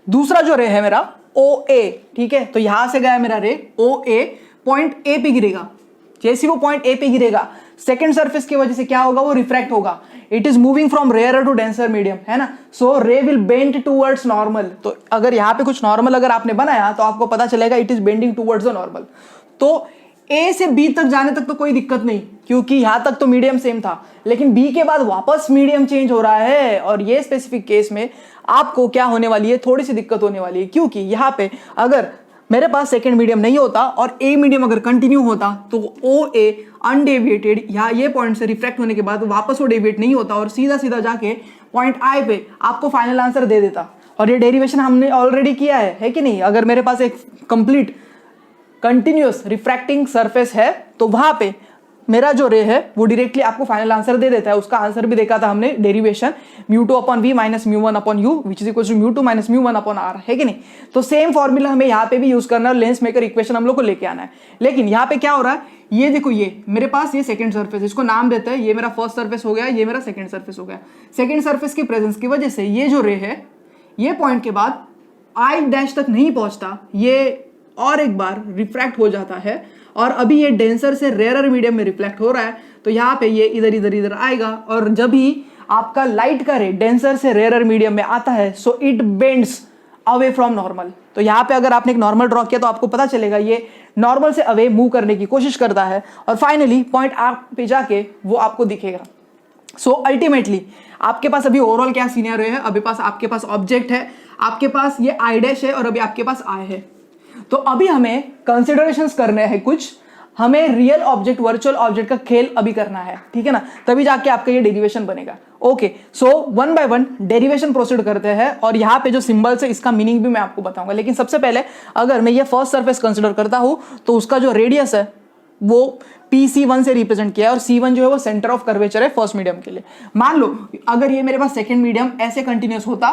दूसरा जो रे है मेरा OA, ठीक है। तो यहां से गया मेरा रे OA, पॉइंट A पे गिरेगा। जैसे वो पॉइंट A पे गिरेगा, सेकेंड सरफेस की वजह से क्या होगा, वो रिफ्रैक्ट होगा। It is moving from rare to denser medium, है ना। सो रे विल बेंड टूवर्ड्स नॉर्मल। तो अगर यहाँ पे कुछ नॉर्मल अगर आपने बनाया तो आपको पता चलेगा it is bending towards the normal. तो A से B तक जाने तक तो कोई दिक्कत नहीं, क्योंकि यहां तक तो मीडियम सेम था, लेकिन B के बाद वापस मीडियम चेंज हो रहा है। और ये स्पेसिफिक केस में आपको क्या होने वाली है, थोड़ी सी दिक्कत होने वाली है, क्योंकि यहाँ पे अगर मेरे पास सेकंड मीडियम नहीं होता और A मीडियम अगर कंटिन्यू होता तो OA अनडेविएटेड यहाँ ये पॉइंट से रिफ्रैक्ट होने के बाद वापस वो डेविएट नहीं होता और सीधा सीधा जाके पॉइंट I पे आपको फाइनल आंसर दे देता। और ये डेरिवेशन हमने ऑलरेडी किया है कि नहीं। अगर मेरे पास एक कंप्लीट कंटिन्यूअस रिफ्रैक्टिंग सरफेस है तो वहां पे मेरा जो रे है वो डायरेक्टली आपको फाइनल आंसर दे देता है। उसका आंसर भी देखा था हमने, derivation μ2/v minus μ1/u which is equal to μ2 minus μ1/r, है कि नहीं। तो सेम फॉर्मूला हमें यहाँ पे भी यूज करना है, लेंस मेकर इक्वेशन हम लोग को लेके आना है। लेकिन यहाँ पे क्या हो रहा है, ये देखो, ये मेरे पास ये सेकंड सरफेस, इसको नाम देते हैं, ये मेरा फर्स्ट सरफेस हो गया, ये मेरा सेकंड सरफेस हो गया। सेकंड सरफेस की प्रेजेंस की वजह से ये जो रे है ये पॉइंट के बाद I' तक नहीं पहुंचता, ये और एक बार रिफ्रैक्ट हो जाता है और अभी ये डेंसर से रेयरर मीडियम में रिफ्लेक्ट हो रहा है। तो यहाँ पे ये इधर इधर इधर आएगा और जब ही आपका लाइट का रे डेंसर से रेयरर मीडियम में आता है so it bends away from normal. तो यहाँ पे अगर आपने एक नॉर्मल ड्रॉ किया तो आपको पता चलेगा ये नॉर्मल से अवे मूव करने की कोशिश करता है और फाइनली पॉइंट R पे जाके वो आपको दिखेगा। सो अल्टीमेटली आपके पास अभी ओवरऑल क्या सिनेरियो है, अभी पास आपके पास ऑब्जेक्ट है, आपके पास ये I' है और अभी आपके पास I है। तो अभी हमें कंसिडरेशंस करने हैं कुछ, हमें रियल ऑब्जेक्ट वर्चुअल ऑब्जेक्ट का खेल अभी करना है, ठीक है ना, तभी जाके आपका ये डेरिवेशन बनेगा। ओके, सो 1 बाय 1 डेरिवेशन प्रोसीड करते हैं और यहाँ पे जो सिंबल्स है इसका मीनिंग भी मैं आपको बताऊंगा। लेकिन सबसे पहले अगर मैं ये फर्स्ट सरफेस कंसिडर करता हूं तो उसका जो रेडियस है वो PC1 से रिप्रेजेंट किया है और C1 जो है वो सेंटर ऑफ कर्वेचर है फर्स्ट मीडियम के लिए। मान लो अगर ये मेरे पास सेकंड मीडियम ऐसे कंटिन्यूस होता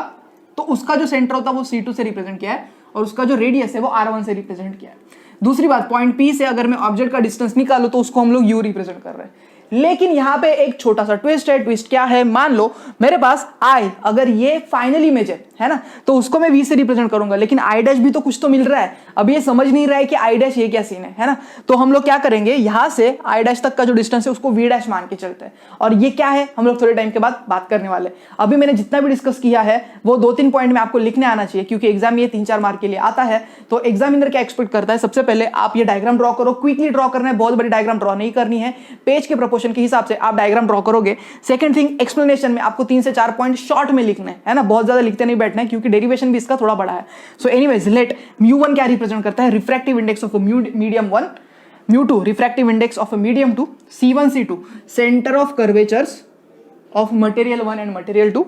तो उसका जो सेंटर होता वो C2 से रिप्रेजेंट किया है और उसका जो रेडियस है वो R1 से रिप्रेजेंट किया है। दूसरी बात, पॉइंट P से अगर मैं ऑब्जेक्ट का डिस्टेंस निकालूं तो उसको हम लोग U रिप्रेजेंट कर रहे हैं। लेकिन यहां पे एक छोटा सा ट्विस्ट है। ट्विस्ट क्या है, मान लो मेरे पास आई, अगर ये फाइनल इमेज है ना, तो उसको मैं वी से रिप्रेजेंट करूंगा, लेकिन आई डैश भी तो कुछ तो मिल रहा है। अब ये समझ नहीं रहा है कि आई डैश ये क्या सीन है ना, तो हम लोग क्या करेंगे, यहां से आई डैश तक का जो डिस्टेंस है उसको वी डैश मान के चलते हैं। और ये क्या है हम लोग थोड़े टाइम के बाद बात करने वाले। अभी मैंने जितना भी डिस्कस किया है वो 2-3 पॉइंट में आपको लिखने आना चाहिए, क्योंकि एग्जाम ये 3-4 मार्क के लिए आता है। तो एग्जामिनर क्या एक्सपेक्ट करता है, सबसे पहले आप ये डायग्राम ड्रॉ करो, क्विकली ड्रॉ करना है, बहुत बड़ी डायग्राम ड्रॉ नहीं करनी है, पेज के प्रोपोर्शन के हिसाब से आप डायग्राम ड्रॉ करोगे। सेकंड थिंग, एक्सप्लेनेशन में आपको 3 से 4 पॉइंट शॉर्ट में लिखना है ना, बहुत ज्यादा लिखते नहीं बैठना है, क्योंकि डेरिवेशन भी इसका थोड़ा बड़ा है। सो एनीवेज, लेट μ1 क्या रिप्रेजेंट करता है, refractive index of medium 1, μ2 refractive index of medium 2, C1 C2 centre of curvatures of material 1 and material 2,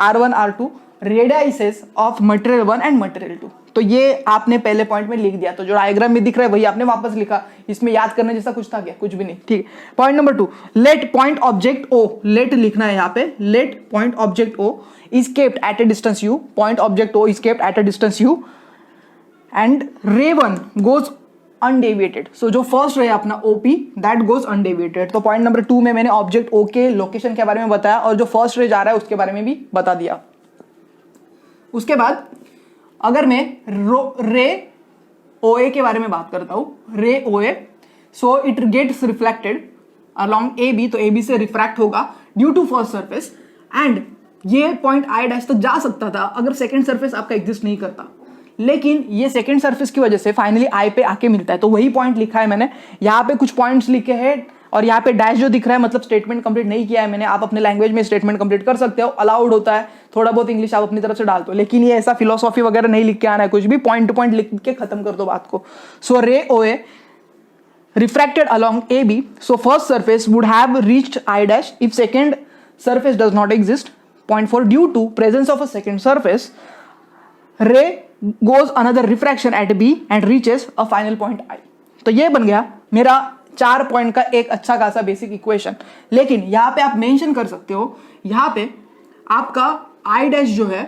R1 R2 radiuses of material 1 and material 2। तो ये आपने पहले पॉइंट में लिख दिया, तो जो डायग्राम में दिख रहा है वही आपने वापस लिखा, इसमें याद करने जैसा कुछ था क्या, कुछ भी नहीं, ठीक है। Point number 2, let point object O, let लिखना है यहाँ पे, let point object O is kept at a distance u, point object O is kept at a distance u and ray 1 goes undeviated। so जो first ray अपना OP that goes undeviated। तो point number 2 में मैंने object O के location के बारे में बताया और जो फर्स्ट रे जा रहा है उसके बारे में भी बता दिया। उसके बाद अगर मैं रे OA के बारे में बात करता हूं, ray OA, so it gets reflected along AB, तो AB से रिफ्रैक्ट होगा due to first surface, and ये पॉइंट आई डैश तक जा सकता था अगर सेकंड सरफेस आपका एग्जिस्ट नहीं करता, लेकिन ये सेकंड सरफेस की वजह से फाइनली आई पे आके मिलता है। तो वही पॉइंट लिखा है मैंने, यहाँ पे कुछ पॉइंट्स लिखे हैं और यहाँ पे डैश जो दिख रहा है मतलब स्टेटमेंट कंप्लीट नहीं किया है मैंने। आप अपने लैंग्वेज में स्टेटमेंट कंप्लीट कर सकते हो, अलाउड होता है, थोड़ा बहुत इंग्लिश आप अपनी तरफ से डाल दो, लेकिन ये ऐसा फिलोसॉफी वगैरह नहीं लिख के आना है, कुछ भी पॉइंट टू पॉइंट लिख के खत्म कर दो बात को। सो रे OA refracted along AB, so first surface would have reached I dash if second surface does not exist. Point 4, due to presence of a second surface, ray goes another refraction at B and reaches a final point I। तो ये बन गया मेरा 4 point का एक अच्छा खासा basic equation. लेकिन यहाँ पे आप मेंशन कर सकते हो, यहाँ पे आपका I डैश जो है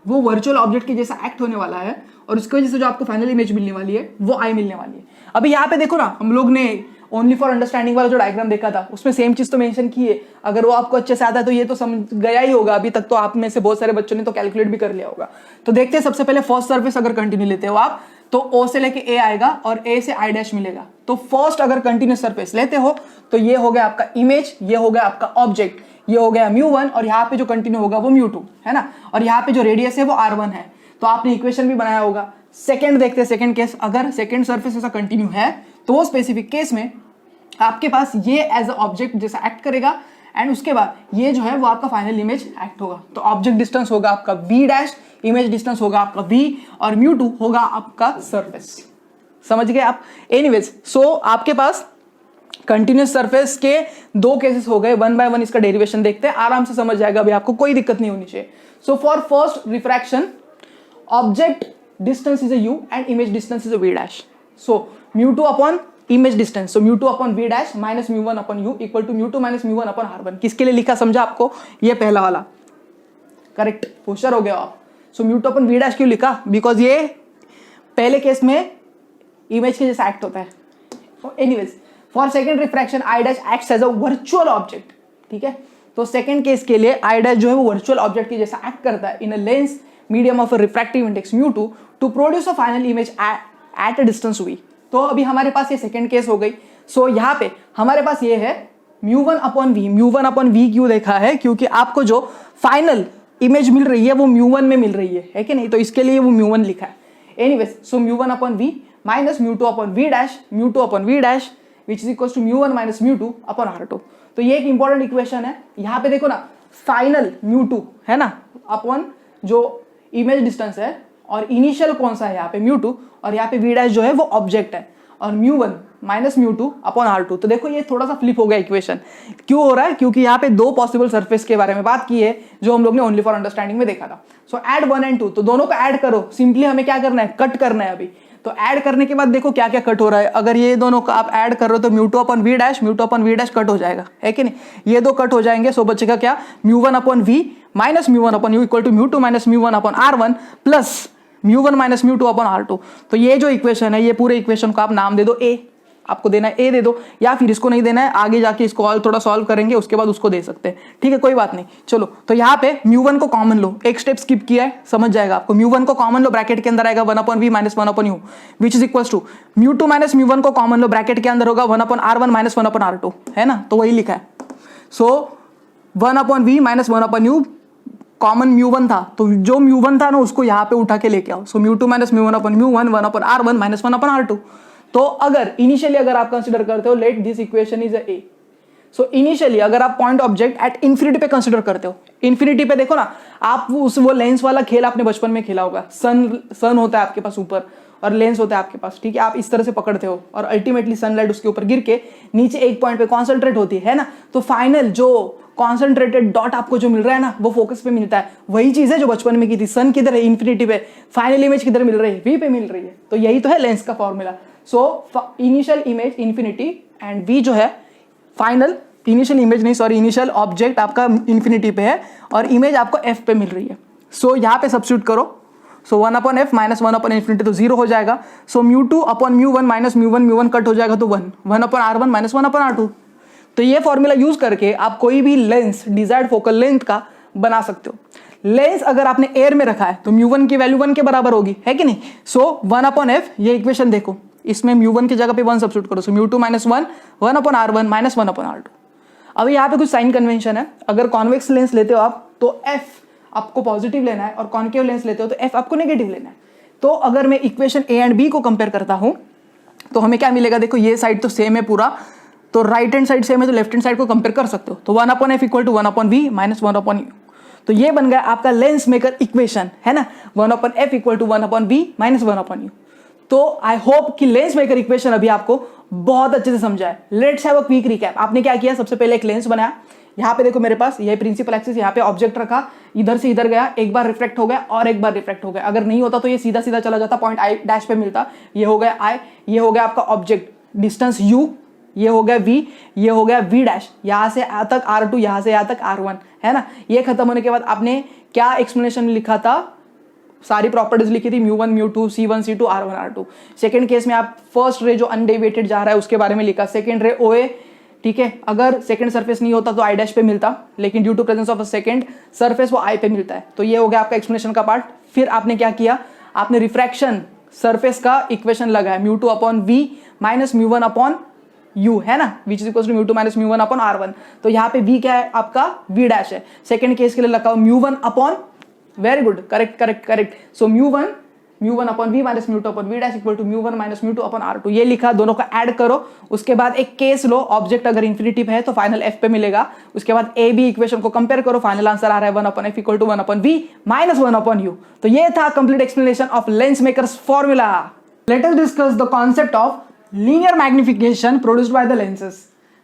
वो वर्चुअल ऑब्जेक्ट के जैसा एक्ट होने वाला है और उसकी वजह से जो आपको फाइनल इमेज मिलने वाली है वो I मिलने वाली है। अभी यहाँ पे देखो ना, हम लोग ने ओनली फॉर अंडरस्टैंडिंग वाला जो डायग्राम देखा था उसमें सेम चीज तो मेंशन की है। अगर वो आपको अच्छे से आता है तो ये तो समझ गया ही होगा, अभी तक तो आप में से बहुत सारे बच्चों ने तो कैलकुलेट भी कर लिया होगा। तो देखते हैं, सबसे पहले फर्स्ट सर्फेस अगर कंटिन्यू लेते हो आप तो O से लेके A आएगा और A से I डैश मिलेगा। तो फर्स्ट अगर कंटिन्यूस सर्फेस लेते हो तो ये हो गया आपका इमेज, ये हो गया आपका ऑब्जेक्ट, ये हो गया μ1 और यहाँ पे जो कंटिन्यू होगा वो μ2 है ना, और यहाँ पे जो रेडियस है वो R1 है। तो आपने इक्वेशन भी बनाया होगा। सेकंड देखते हैं, सेकंड केस, अगर सेकंड सर्फेस ऐसा कंटिन्यू है तो वो स्पेसिफिक केस में आपके पास ये एज अ ऑब्जेक्ट जैसा एक्ट करेगा एंड उसके बाद ये जो है वो आपका फाइनल इमेज एक्ट होगा। तो ऑब्जेक्ट डिस्टेंस होगा आपका v डैश, इमेज डिस्टेंस होगा आपका v और μ2 होगा आपका सरफेस। समझ गए आप? एनीवेज, सो आपके पास कंटिन्यूस सरफेस के 2 केसेस हो गए, 1 बाय 1 इसका डेरिवेशन देखते हैं, आराम से समझ जाएगा, अभी आपको कोई दिक्कत नहीं होनी चाहिए। So for first refraction, object distance is a u and image distance is a v dash. So μ2 upon image distance, so μ2 upon v dash minus μ1 upon u equal to μ2 minus μ1 upon r1। किसके लिए लिखा समझा आपको? ये पहला वाला correct होशियार हो गया आप। सो μ2 अपॉन v डैश क्यों लिखा? बिकॉज ये पहले केस में इमेज के जैसा एक्ट होता है। Anyways, for second refraction I dash acts as a virtual object, ठीक है। तो सेकंड केस के लिए I डैश जो है वो वर्चुअल ऑब्जेक्ट के जैसा एक्ट करता है in a lens medium of a refractive index μ2 to produce a final image at a distance v। तो अभी हमारे पास ये सेकंड केस हो गई। सो यहाँ पे हमारे पास ये है μ1 अपॉन v। μ1 अपॉन v क्यों देखा है? क्योंकि आपको जो फाइनल इमेज मिल रही है वो μ1 में मिल रही है कि नहीं, तो इसके लिए वो μ1 लिखा है। Anyways, so μ1 upon v minus μ2 upon v dash, μ2 upon v dash which is equal to μ1 minus μ2 upon r2। तो ये एक इंपॉर्टेंट इक्वेशन है। यहाँ पे देखो ना, फाइनल μ2 है ना अपॉन जो इमेज डिस्टेंस है, और इनिशियल कौन सा है यहाँ पे μ2, और यहाँ पे v डैश जो है वो ऑब्जेक्ट है, और μ1 माइनस μ2 अपॉन r2। तो देखो ये थोड़ा सा फ्लिप हो गया इक्वेशन। क्यों हो रहा है? क्योंकि यहाँ पे 2 पॉसिबल सरफेस के बारे में बात की है जो हम लोग ने ओनली फॉर अंडरस्टैंडिंग में देखा था। सो ऐड 1 एंड 2, तो दोनों को ऐड करो। सिंपली हमें क्या करना है? कट करना है अभी। तो ऐड करने के बाद देखो क्या क्या कट हो रहा है। अगर ये दोनों का आप ऐड कर रहे हो तो μ2 upon v dash, μ2 upon v dash cut हो जाएगा, है कि नहीं? ये 2 कट हो जाएंगे। सो बचेगा क्या? μ1 upon v minus μ1 upon u equal to μ2 minus μ1 upon r1 plus μ1 minus μ2 upon r2। तो ये जो इक्वेशन है, ये पूरे इक्वेशन को आप नाम दे दो a। आपको देना है ए दे दो, या फिर इसको नहीं देना है, आगे जाके इसको और थोड़ा सॉल्व करेंगे उसके बाद उसको दे सकते हैं, ठीक है कोई बात नहीं। चलो तो यहाँ पे μ1 को कॉमन लो, एक स्टेप स्किप किया है समझ जाएगा आपको। μ1 को कॉमन लो, ब्रैकेट के अंदर आएगा 1/v minus 1/u which is equal to μ2 minus μ1 को कॉमन लो, ब्रैकेट के अंदर होगा 1/r1 माइनस 1/r2, है ना, तो वही लिखा है। सो 1/v माइनस 1/u कॉमन μ1 था, तो जो μ1 था ना उसको यहाँ पे उठा के लेके आओ। सो μ2 माइनस μ1/μ1 1/r1 माइनस 1/r2। तो अगर इनिशियली अगर आप कंसिडर करते हो let this equation is a, so initially अगर आप पॉइंट ऑब्जेक्ट एट इन्फिनिटी पे कंसिडर करते हो, इन्फिनिटी पे देखो ना आप वो लेंस वाला खेल आपने बचपन में खेला होगा, सन होता है आपके पास ऊपर और लेंस होता है आपके पास, ठीक है, आप इस तरह से पकड़ते हो और अल्टीमेटली सनलाइट उसके ऊपर गिर के नीचे एक पॉइंट पे कॉन्सेंट्रेट होती है ना, तो फाइनल जो कॉन्सेंट्रेटेड डॉट आपको जो मिल रहा है ना वो फोकस पे मिलता है, वही चीज है जो बचपन में की थी। सन किधर है, इन्फिनिटी पे, फाइनल इमेज किधर मिल रही है, वी पे मिल रही है, तो यही तो है लेंस का formula. So initial image infinity and v जो है फाइनल, इनिशियल इमेज नहीं सॉरी इनिशियल ऑब्जेक्ट आपका इन्फिनिटी पे है और इमेज आपको एफ पे मिल रही है। सो यहाँ पे सब्स्टिट्यूट करो, सो 1/f माइनस 1/infinity तो 0 हो जाएगा। सो μ2/μ1 माइनस μ1 कट हो जाएगा तो 1/r1 माइनस 1/r2। तो ये फॉर्मूला यूज करके आप कोई भी लेंस डिजायर्ड फोकल लेंथ का बना सकते हो। लेंस अगर आपने एयर में रखा है तो μ1 की वैल्यू 1 के बराबर होगी, है कि नहीं। सो 1/f, ये इक्वेशन देखो, इसमें μ1 की जगह पे 1 सब्स्टिट्यूट करो, सो μ2 माइनस 1 1/r1 माइनस 1/r2। अब यहाँ पे कुछ साइन कन्वेंशन है, अगर कॉन्वेक्स लेंस लेते हो आप तो f आपको पॉजिटिव लेना है और कॉन्केव लेंस लेते हो तो f आपको नेगेटिव लेना है। तो अगर मैं इक्वेशन a एंड b को कंपेयर करता हूं तो हमें क्या मिलेगा, देखो ये साइड तो सेम है पूरा, तो राइट हैंड साइड सेम है तो लेफ्ट हैंड साइड को कंपेयर कर सकते हो। तो 1/f equal to 1/v minus 1/u, तो ये बन गया आपका लेंस मेकर इक्वेशन, है ना, 1/f equal to 1/v minus 1/u। तो आई होप कि लेंस मेकर इक्वेशन अभी आपको बहुत अच्छे से समझा है। Let's have a quick recap. आपने क्या किया, सबसे पहले एक लेंस बनाया, यहाँ पे देखो मेरे पास ये प्रिंसिपल एक्सिस, यहाँ पे ऑब्जेक्ट रखा, इधर से इधर गया, एक बार रिफ्लेक्ट हो गया और एक बार रिफ्लेक्ट हो गया। अगर नहीं होता तो ये सीधा सीधा चला जाता, पॉइंट आई डैश पे मिलता, ये हो गया आई, ये हो गया आपका ऑब्जेक्ट डिस्टेंस u, ये हो गया v, ये हो गया v डैश, यहाँ से यहाँ तक r2, यहाँ से यहाँ तक r1, है ना। ये खत्म होने के बाद आपने क्या एक्सप्लेनेशन लिखा था, सारी प्रॉपर्टीज लिखी थी μ1 μ2 c1 c2 r1 r2। Second case में आप फर्स्ट रे जो अनडेविएटेड जा रहा है उसके बारे में लिखा, सेकंड रे OA, ठीक है, अगर सेकंड सरफेस नहीं होता तो आई डैश पे मिलता, लेकिन due to presence of a second surface वो आई पे मिलता है। तो ये हो गया आपका एक्सप्लेनेशन का पार्ट। फिर आपने क्या किया, आपने रिफ्रैक्शन सरफेस का इक्वेशन लगाया μ2/v माइनस μ1/u, है ना, which is equal to μ2 minus μ1/r1। तो यहाँ पे v क्या है आपका, v डैश है। सेकंड केस के लिए लगा μ1/, very good, correct. So μ1/v minus μ2/v dash equal to μ1 minus μ2/r2, ये लिखा, दोनों का ऐड करो। उसके बाद एक केस लो, ऑब्जेक्ट अगर इन्फिनिटी पे है तो फाइनल f पे मिलेगा। उसके बाद a b इक्वेशन को कंपेयर करो, फाइनल आंसर आ रहा है 1/f equal to 1/v minus 1/u। तो ये था complete explanation of lens makers formula. Late us discuss the concept of linear magnification produced by the lenses.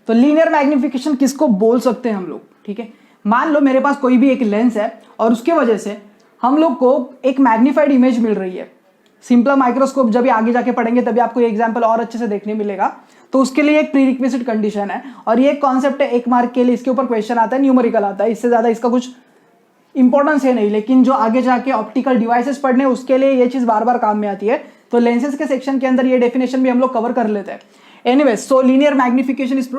तो लीनियर मैग्निफिकेशन किसको बोल सकते हैं हम लोग, ठीक है। मान लो मेरे पास कोई भी एक लेंस है और उसके वजह से हम लोग को एक मैग्नीफाइड इमेज मिल रही है। सिंपल माइक्रोस्कोप जब आगे जाके पढ़ेंगे तभी आपको ये एग्जांपल और अच्छे से देखने मिलेगा। तो उसके लिए एक प्रीरिक्विजिट कंडीशन है और ये कॉन्सेप्ट है, 1 मार्क के लिए इसके ऊपर क्वेश्चन आता है, न्यूमेरिकल आता है, इससे ज्यादा इसका कुछ इंपॉर्टेंस है नहीं, लेकिन जो आगे जाके ऑप्टिकल डिवाइसेस पढ़ने उसके लिए ये चीज बार बार काम में आती है। तो लेंसेज के सेक्शन के अंदर ये डेफिनेशन भी हम लोग कवर कर लेते हैं। Anyways, so linear magnification is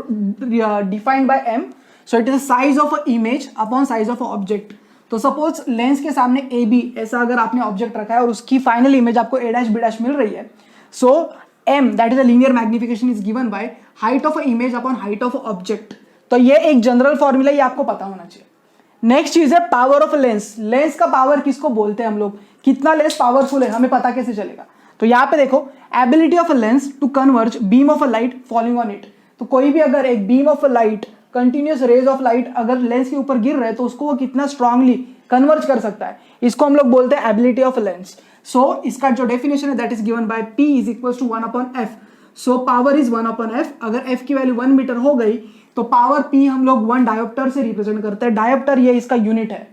defined by m, so it is size of a image upon size of a object. तो सपोज लेंस के सामने ए बी ऐसा अगर आपने ऑब्जेक्ट रखा है और उसकी फाइनल इमेज आपको a डैश b डैश मिल रही है, सो m that is a linear magnification is given by height of a image upon height of a object. तो ये एक जनरल फॉर्मूला, ये आपको पता होना चाहिए। नेक्स्ट चीज है पावर ऑफ लेंस। लेंस का पावर किसको बोलते हैं हम लोग, कितना लेंस पावरफुल है हमें पता कैसे चलेगा। तो यहाँ पे देखो, ability of a lens to converge beam of a light falling on it. तो कोई भी अगर एक beam of a light, continuous rays of light अगर लेंस के ऊपर गिर रहे हैं तो उसको वो कितना स्ट्रांगली कन्वर्ज कर सकता है, इसको हम लोग बोलते हैं एबिलिटी ऑफ लेंस। सो इसका जो डेफिनेशन है that is given by P is equal to 1/f। So power is 1/f। अगर f की वैल्यू 1 मीटर हो गई तो पावर P हम लोग 1 डायोप्टर से रिप्रेजेंट करते हैं। डायोप्टर ये इसका यूनिट है।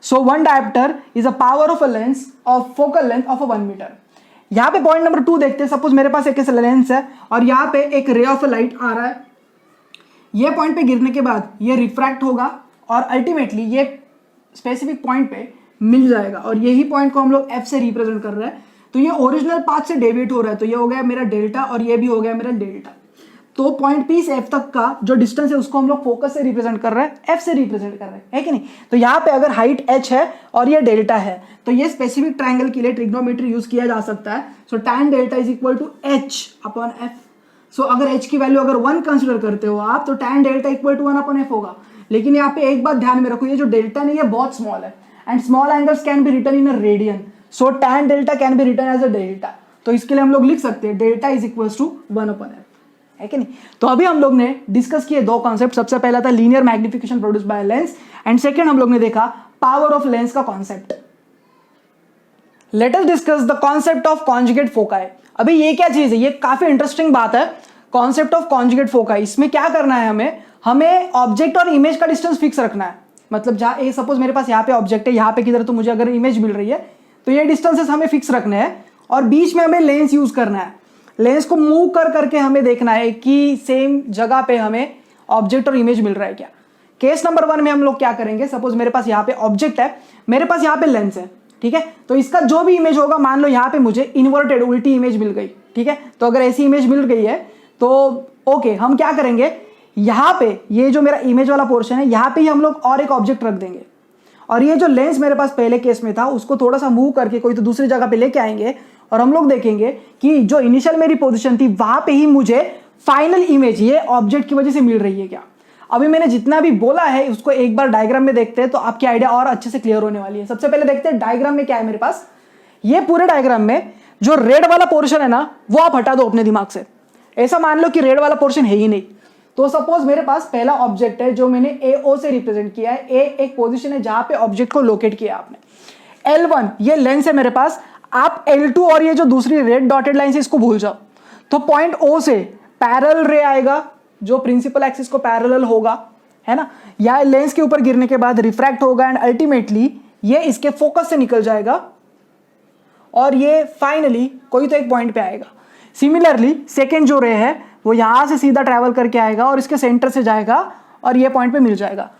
So 1 dioptre is a power of a lens of focal length of a 1 metre. यहाँ पे पॉइंट नंबर 2 देखते हैं। सपोज मेरे पास एक लेंस है और यहाँ पे एक रे ऑफ लाइट आ रहा है, ये पॉइंट पे गिरने के बाद ये रिफ्रैक्ट होगा और अल्टीमेटली ये स्पेसिफिक पॉइंट पे मिल जाएगा और यही पॉइंट को हम लोग f से रिप्रेजेंट कर रहे हैं। तो ये ओरिजिनल पाथ से डेविएट हो रहा है, तो ये हो गया मेरा डेल्टा और ये भी हो गया मेरा डेल्टा। तो पॉइंट P से F तक का जो डिस्टेंस है उसको हम लोग फोकस से रिप्रेजेंट कर रहे हैं, F से रिप्रेजेंट कर रहे हैं, है कि नहीं। तो यहाँ पे अगर हाइट h है और ये डेल्टा है तो ये स्पेसिफिक ट्राइंगल के लिए ट्रिग्नोमेट्री यूज किया जा सकता है। So tan delta is equal to h upon f। So अगर h की वैल्यू अगर 1 कंसिडर करते हो आप तो tan delta equal to 1 upon f होगा। लेकिन यहाँ पे एक बात ध्यान में रखो, ये जो डेल्टा नहीं है बहुत स्मॉल है and small angles can be written in a radian. So tan delta can be written as a delta. तो इसके लिए हम लोग लिख सकते हैं delta is equal to 1 upon f, है कि नहीं। तो अभी हम लोग ने डिस्कस किए दो कॉन्सेप्ट। सबसे पहला था linear magnification produce by lens and second हम लोग ने देखा पावर ऑफ लेंस का concept. Late us discuss the concept of conjugate foci. अभी ये क्या चीज है, ये काफी इंटरेस्टिंग बात है। कॉन्सेप्ट ऑफ कॉन्जुगेट फोकाई, इसमें क्या करना है, हमें ऑब्जेक्ट और इमेज का डिस्टेंस फिक्स रखना है। मतलब जहां सपोज मेरे पास यहाँ पे ऑब्जेक्ट है, यहाँ पे किधर तो मुझे अगर इमेज मिल रही है तो ये डिस्टेंसेस हमें फिक्स रखने हैं और बीच में हमें लेंस यूज करना है। लेंस को मूव कर करके हमें देखना है कि सेम जगह पे हमें ऑब्जेक्ट और इमेज मिल रहा है क्या। केस नंबर 1 में हम लोग क्या करेंगे, सपोज मेरे पास यहाँ पे ऑब्जेक्ट है, मेरे पास यहाँ पे लेंस है, ठीक है। तो इसका जो भी इमेज होगा, मान लो यहाँ पे मुझे इन्वर्टेड उल्टी इमेज मिल गई, ठीक है। तो अगर ऐसी इमेज मिल गई है तो ओके, हम क्या करेंगे, यहाँ पे ये जो मेरा इमेज वाला पोर्शन है यहाँ पे ही हम लोग और एक ऑब्जेक्ट रख देंगे और ये जो लेंस मेरे पास पहले केस में था उसको थोड़ा सा मूव करके कोई तो दूसरी जगह पे लेके आएंगे और हम लोग देखेंगे कि जो इनिशियल मेरी पोजीशन थी वहां पे ही मुझे फाइनल इमेज ये ऑब्जेक्ट की वजह से मिल रही है क्या। अभी मैंने जितना भी बोला है उसको एक बार डायग्राम में देखते हैं तो आपकी आइडिया और अच्छे से क्लियर होने वाली है। सबसे पहले देखते हैं डायग्राम में क्या है मेरे पास। ये पूरे डायग्राम में जो रेड वाला पोर्शन है ना वो आप हटा दो अपने दिमाग से। ऐसा मान लो कि रेड वाला पोर्शन है ही नहीं। तो सपोज मेरे पास पहला ऑब्जेक्ट है जो मैंने AO से रिप्रेजेंट किया है। A एक पोजीशन है जहां पे ऑब्जेक्ट को लोकेट किया आपने। L1 ये लेंस है मेरे पास। आप L2 और ये जो दूसरी रेड डॉटेड लाइन है इसको भूल जाओ। तो पॉइंट O से पैरेलल रे आएगा जो प्रिंसिपल एक्सिस को पैरेलल होगा, है ना। या लेंस के ऊपर गिरने के बाद रिफ्रैक्ट होगा एंड अल्टीमेटली ये इसके फोकस से निकल जाएगा और ये फाइनली कोई तो एक पॉइंट पे आएगा। सिमिलरली सेकेंड जो रे है वो यहां से सीधा ट्रैवल करके आएगा और इसके सेंटर से जाएगा और ये पॉइंट पे मिल जाएगा।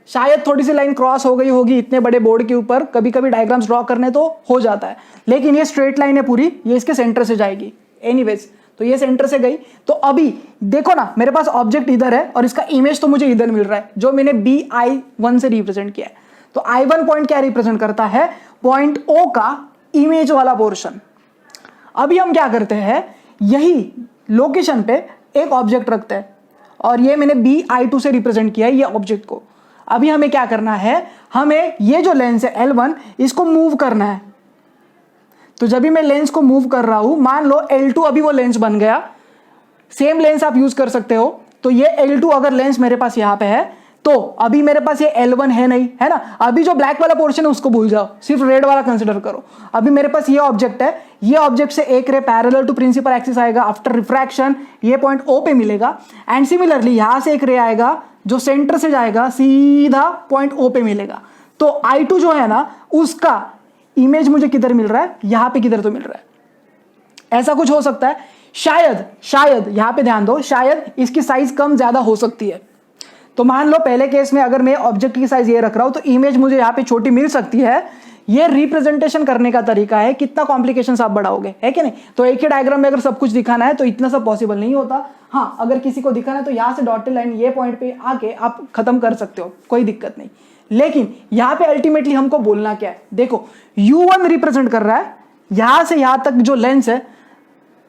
शायद थोड़ी सी लाइन क्रॉस हो गई होगी इतने बड़े बोर्ड के ऊपर, कभी कभी डायग्राम्स ड्रॉ करने तो हो जाता है, लेकिन ये स्ट्रेट लाइन है पूरी, ये इसके सेंटर से जाएगी। एनीवेज तो ये सेंटर से गई। तो अभी देखो ना मेरे पास ऑब्जेक्ट इधर है और इसका इमेज तो मुझे इधर मिल रहा है जो मैंने BI1 से रिप्रेजेंट किया है। तो I1 पॉइंट क्या रिप्रेजेंट करता है, पॉइंट O का इमेज वाला पोर्शन। अभी हम क्या करते हैं, यही लोकेशन पे एक ऑब्जेक्ट रखते हैं और ये मैंने BI2 से रिप्रेजेंट किया है ये ऑब्जेक्ट को। अभी हमें क्या करना है, हमें ये जो लेंस है L1 इसको मूव करना है। तो जब भी मैं लेंस को मूव कर रहा हूं, मान लो L2 अभी वो लेंस बन गया, सेम लेंस आप यूज कर सकते हो। तो ये L2 अगर लेंस मेरे पास यहां पे है तो अभी मेरे पास ये L1 है नहीं, है ना। अभी जो ब्लैक वाला पोर्शन है उसको भूल जाओ, सिर्फ रेड वाला कंसिडर करो। अभी मेरे पास ये ऑब्जेक्ट है, ये ऑब्जेक्ट से एक ray parallel to principal axis आएगा। आफ्टर रिफ्रैक्शन ये पॉइंट O पे मिलेगा एंड सिमिलरली यहां से एक रे आएगा जो सेंटर से जाएगा सीधा पॉइंट O पे मिलेगा। तो I2 जो है ना उसका इमेज मुझे किधर मिल रहा है, यहां पे किधर तो मिल रहा है। ऐसा कुछ हो सकता है, शायद यहां पे ध्यान दो, शायद इसकी साइज कम ज्यादा हो सकती है। तो मान लो पहले केस में अगर मैं ऑब्जेक्ट की साइज ये रख रहा हूं तो इमेज मुझे यहाँ पे छोटी मिल सकती है। ये रिप्रेजेंटेशन करने का तरीका है, कितना कॉम्प्लिकेशंस आप बढ़ाओगे, है कि नहीं। तो एक ही डायग्राम में अगर सब कुछ दिखाना है तो इतना सब पॉसिबल नहीं होता। हाँ, अगर किसी को दिखाना है तो यहाँ से डॉटेड लाइन ये पॉइंट पे आके आप खत्म कर सकते हो, कोई दिक्कत नहीं। लेकिन यहाँ पे अल्टीमेटली हमको बोलना क्या है, देखो U1 रिप्रेजेंट कर रहा है यहां से यहां तक जो लेंस है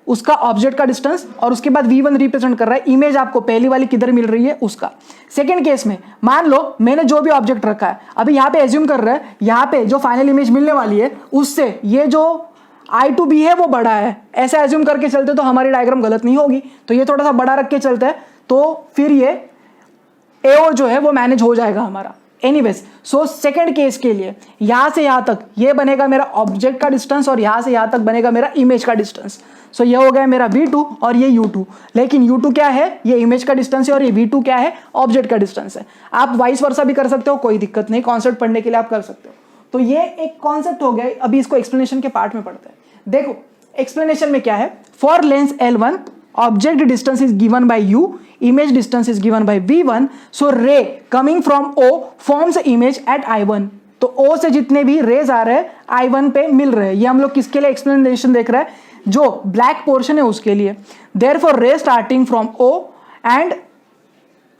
उसका ऑब्जेक्ट का डिस्टेंस, और उसके बाद V1 रिप्रेजेंट कर रहा है इमेज आपको पहली वाली किधर मिल रही है उसका। सेकंड केस में मान लो मैंने जो भी ऑब्जेक्ट रखा है, अभी यहाँ पे एज्यूम कर रहा है यहाँ पे जो फाइनल इमेज मिलने वाली है उससे ये जो I2B है वो बड़ा है। ऐसा एज्यूम करके चलते तो हमारी डायग्राम गलत नहीं होगी। तो ये थोड़ा सा बड़ा रख के चलता है तो फिर ये AO जो है वो मैनेज हो जाएगा हमारा। एनीवेज सो सेकंड केस के लिए यहां से यहां तक ये बनेगा मेरा ऑब्जेक्ट का डिस्टेंस और यहां से यहां तक बनेगा मेरा इमेज का डिस्टेंस। सो ये हो गया मेरा V2 और ये U2। लेकिन U2 क्या है, ये इमेज का डिस्टेंस है और ये V2 क्या है, ऑब्जेक्ट का डिस्टेंस है। आप वाइस वर्सा भी कर सकते हो, कोई दिक्कत नहीं, कॉन्सेप्ट पढ़ने के लिए आप कर सकते हो। तो ये एक कॉन्सेप्ट हो गया। अभी इसको एक्सप्लेनेशन के पार्ट में पढ़ते हैं। देखो एक्सप्लेनेशन में क्या है, for Lenz L1 object distance is given by U, image distance is given by V1, so ray coming from O forms image at I1। तो O से जितने भी रेज आ रहे हैं I1 पे मिल रहे हैं। ये हम लोग किसके लिए एक्सप्लेनेशन देख रहे हैं, जो ब्लैक पोर्शन है उसके लिए। Therefore ray starting from O and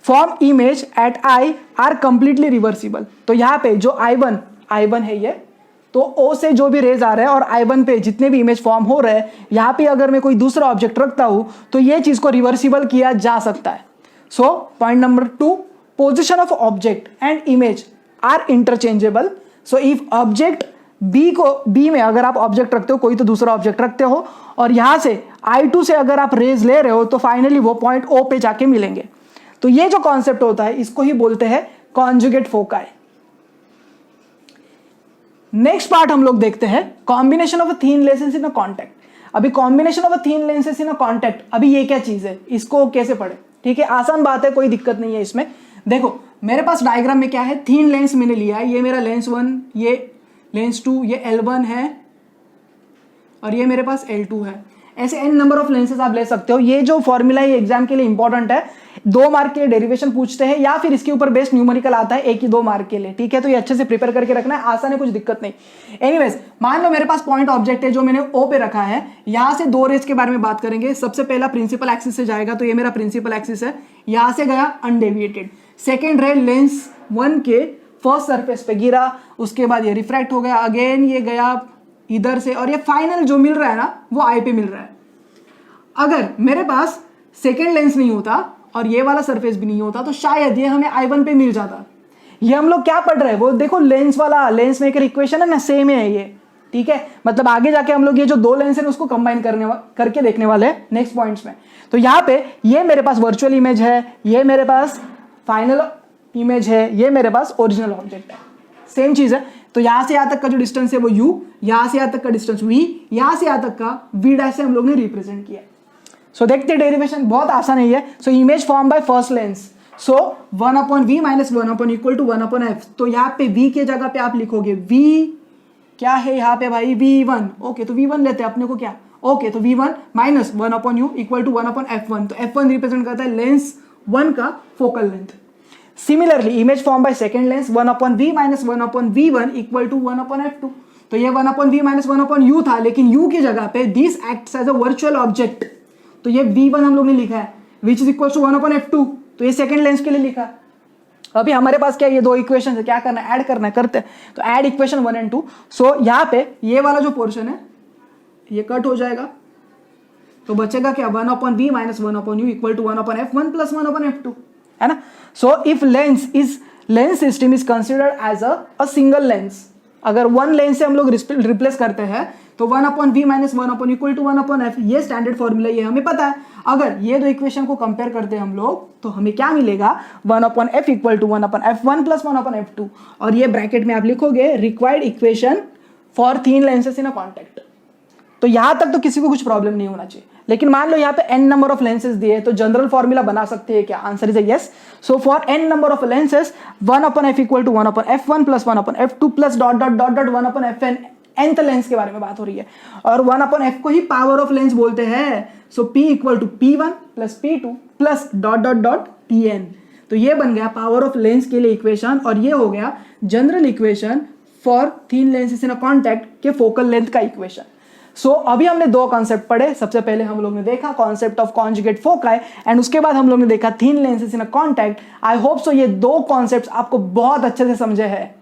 form image at I are completely reversible. तो यहाँ पे जो I1 है ये, तो O से जो भी रेज आ रहे हैं और I1 पे जितने भी इमेज फॉर्म हो रहे हैं, यहाँ पे अगर मैं कोई दूसरा ऑब्जेक्ट रखता हूं तो ये चीज को रिवर्सिबल किया जा सकता है। So point number 2, position of object and image are interchangeable. So if object B में अगर आप ऑब्जेक्ट रखते हो, कोई तो दूसरा ऑब्जेक्ट रखते हो, और यहां से I2 से अगर आप रेज ले रहे हो तो फाइनली वो पॉइंट O पे जाके मिलेंगे। तो ये जो कॉन्सेप्ट होता है इसको ही बोलते हैं कॉन्जुगेट फोकाई। नेक्स्ट पार्ट हम लोग देखते हैं combination of thin lenses in a contact. अभी combination of thin lenses in a contact, अभी ये क्या चीज है, इसको कैसे पढ़े? ठीक है, आसान बात है, कोई दिक्कत नहीं है इसमें। देखो मेरे पास डायग्राम में क्या है, थीन लेंस मैंने लिया है, ये मेरा लेंस 1, ये लेंस 2, ये L1 है और ये मेरे पास L2 है। ऐसे n नंबर ऑफ लेंसेज आप ले सकते हो। ये जो फॉर्मूला है एग्जाम के लिए इंपॉर्टेंट है, 2 मार्क के लिए डेरिवेशन पूछते हैं या फिर इसके ऊपर बेस्ड न्यूमेरिकल आता है 1 की 2 मार्क के लिए। ठीक है, तो ये अच्छे से प्रिपेयर करके रखना है, आसान है, कुछ दिक्कत नहीं। एनीवेज, मान लो मेरे पास पॉइंट ऑब्जेक्ट है जो मैंने O पे रखा है। यहां से 2 रेज के बारे में बात करेंगे। सबसे पहला प्रिंसिपल एक्सिस से जाएगा, तो ये मेरा प्रिंसिपल एक्सिस है, यहां से गया अनडेविएटेड। सेकेंड रे लेंस 1 के फर्स्ट सरफेस पे गिरा, उसके बाद ये रिफ्रैक्ट हो गया, अगेन ये गया इधर से, और ये फाइनल जो मिल रहा है ना वो आई पे मिल रहा है। अगर मेरे पास सेकेंड लेंस नहीं होता और ये वाला सरफेस भी नहीं होता तो शायद ये हमें I1 पे मिल जाता। ये हम लोग क्या पढ़ रहे हैं, वो देखो लेंस वाला, लेंस मेकर इक्वेशन है ना, सेम है ये। ठीक है, मतलब आगे जाके हम लोग ये जो 2 लेंस है उसको कंबाइन करके देखने वाले हैं नेक्स्ट पॉइंट्स में। तो यहाँ पे ये मेरे पास वर्चुअल इमेज है, ये मेरे पास फाइनल इमेज है, ये मेरे पास ओरिजिनल ऑब्जेक्ट है, सेम चीज है। तो यहां से यहां तक का जो डिस्टेंस है वो u, यहां से यहां तक का डिस्टेंस v, यहां से यहां तक का v' से हम लोग ने रिप्रेजेंट किया। सो देखते हैं डेरिवेशन, बहुत आसान है ये। So image form by first lens, so 1/v minus 1/, equal to 1/f। तो यहाँ पे v के जगह पे आप लिखोगे v, क्या है यहाँ पे भाई, v1। ओके, तो v1 लेते हैं अपने को, क्या ओके, तो v1 minus 1/u equal to 1/f1। तो f1 रिप्रेजेंट करता है लेंस 1 का focal length. Similarly image form by second lens 1/v minus 1/v1 equal to 1/f2। तो ये 1/v माइनस 1/u था, लेकिन u की जगह पे this acts as a virtual object, तो ये v1 हम लोग ने लिखा है विच इज इक्वल टू 1/f2। तो ये सेकेंड लेंस के लिए लिखा। अभी हमारे पास क्या, ये 2 इक्वेशन है, क्या करना है, ऐड करना है, करते हैं। तो ऐड इक्वेशन 1 और 2। सो यहाँ पे ये वाला जो पोर्शन है ये कट हो जाएगा, तो बचेगा क्या, 1/v minus 1/u equal to 1/f1 plus 1/f2, है ना। So if lens system is considered as a single lens, अगर 1 लेंस से हम लोग रिप्लेस करते हैं तो 1/v minus 1/u equal to 1/f, ये स्टैंडर्ड फॉर्मूला, ये हमें पता है। अगर ये 2 इक्वेशन को कंपेयर करते हैं हम लोग तो हमें क्या मिलेगा, 1/f equal to 1/f1 plus 1/f2, और ये ब्रैकेट में आप लिखोगे required equation for thin lenses in a contact. तो यहां तक तो किसी को कुछ प्रॉब्लम नहीं होना चाहिए। लेकिन मान लो यहाँ पे n नंबर ऑफ लेंसेज दिए, तो जनरल फॉर्मूला बना सकते हैं क्या, answer is yes. So for n number of lenses 1/f equal to 1/f1 plus 1/f2 plus dot dot dot dot 1/fn, nth लेंस के बारे में बात हो रही है, और 1/f को ही पावर ऑफ लेंस बोलते हैं। So p equal to p1 plus p2 plus dot dot dot pn। तो ये बन गया पावर ऑफ लेंस के लिए इक्वेशन, और ये हो गया general equation for thin lenses in a contact के फोकल लेंथ का इक्वेशन। सो अभी हमने 2 कॉन्सेप्ट पढ़े। सबसे पहले हम लोग ने देखा concept of conjugate foci, and उसके बाद हम लोग ने देखा thin lenses in a contact. I hope so ये 2 कॉन्सेप्ट्स आपको बहुत अच्छे से समझे हैं।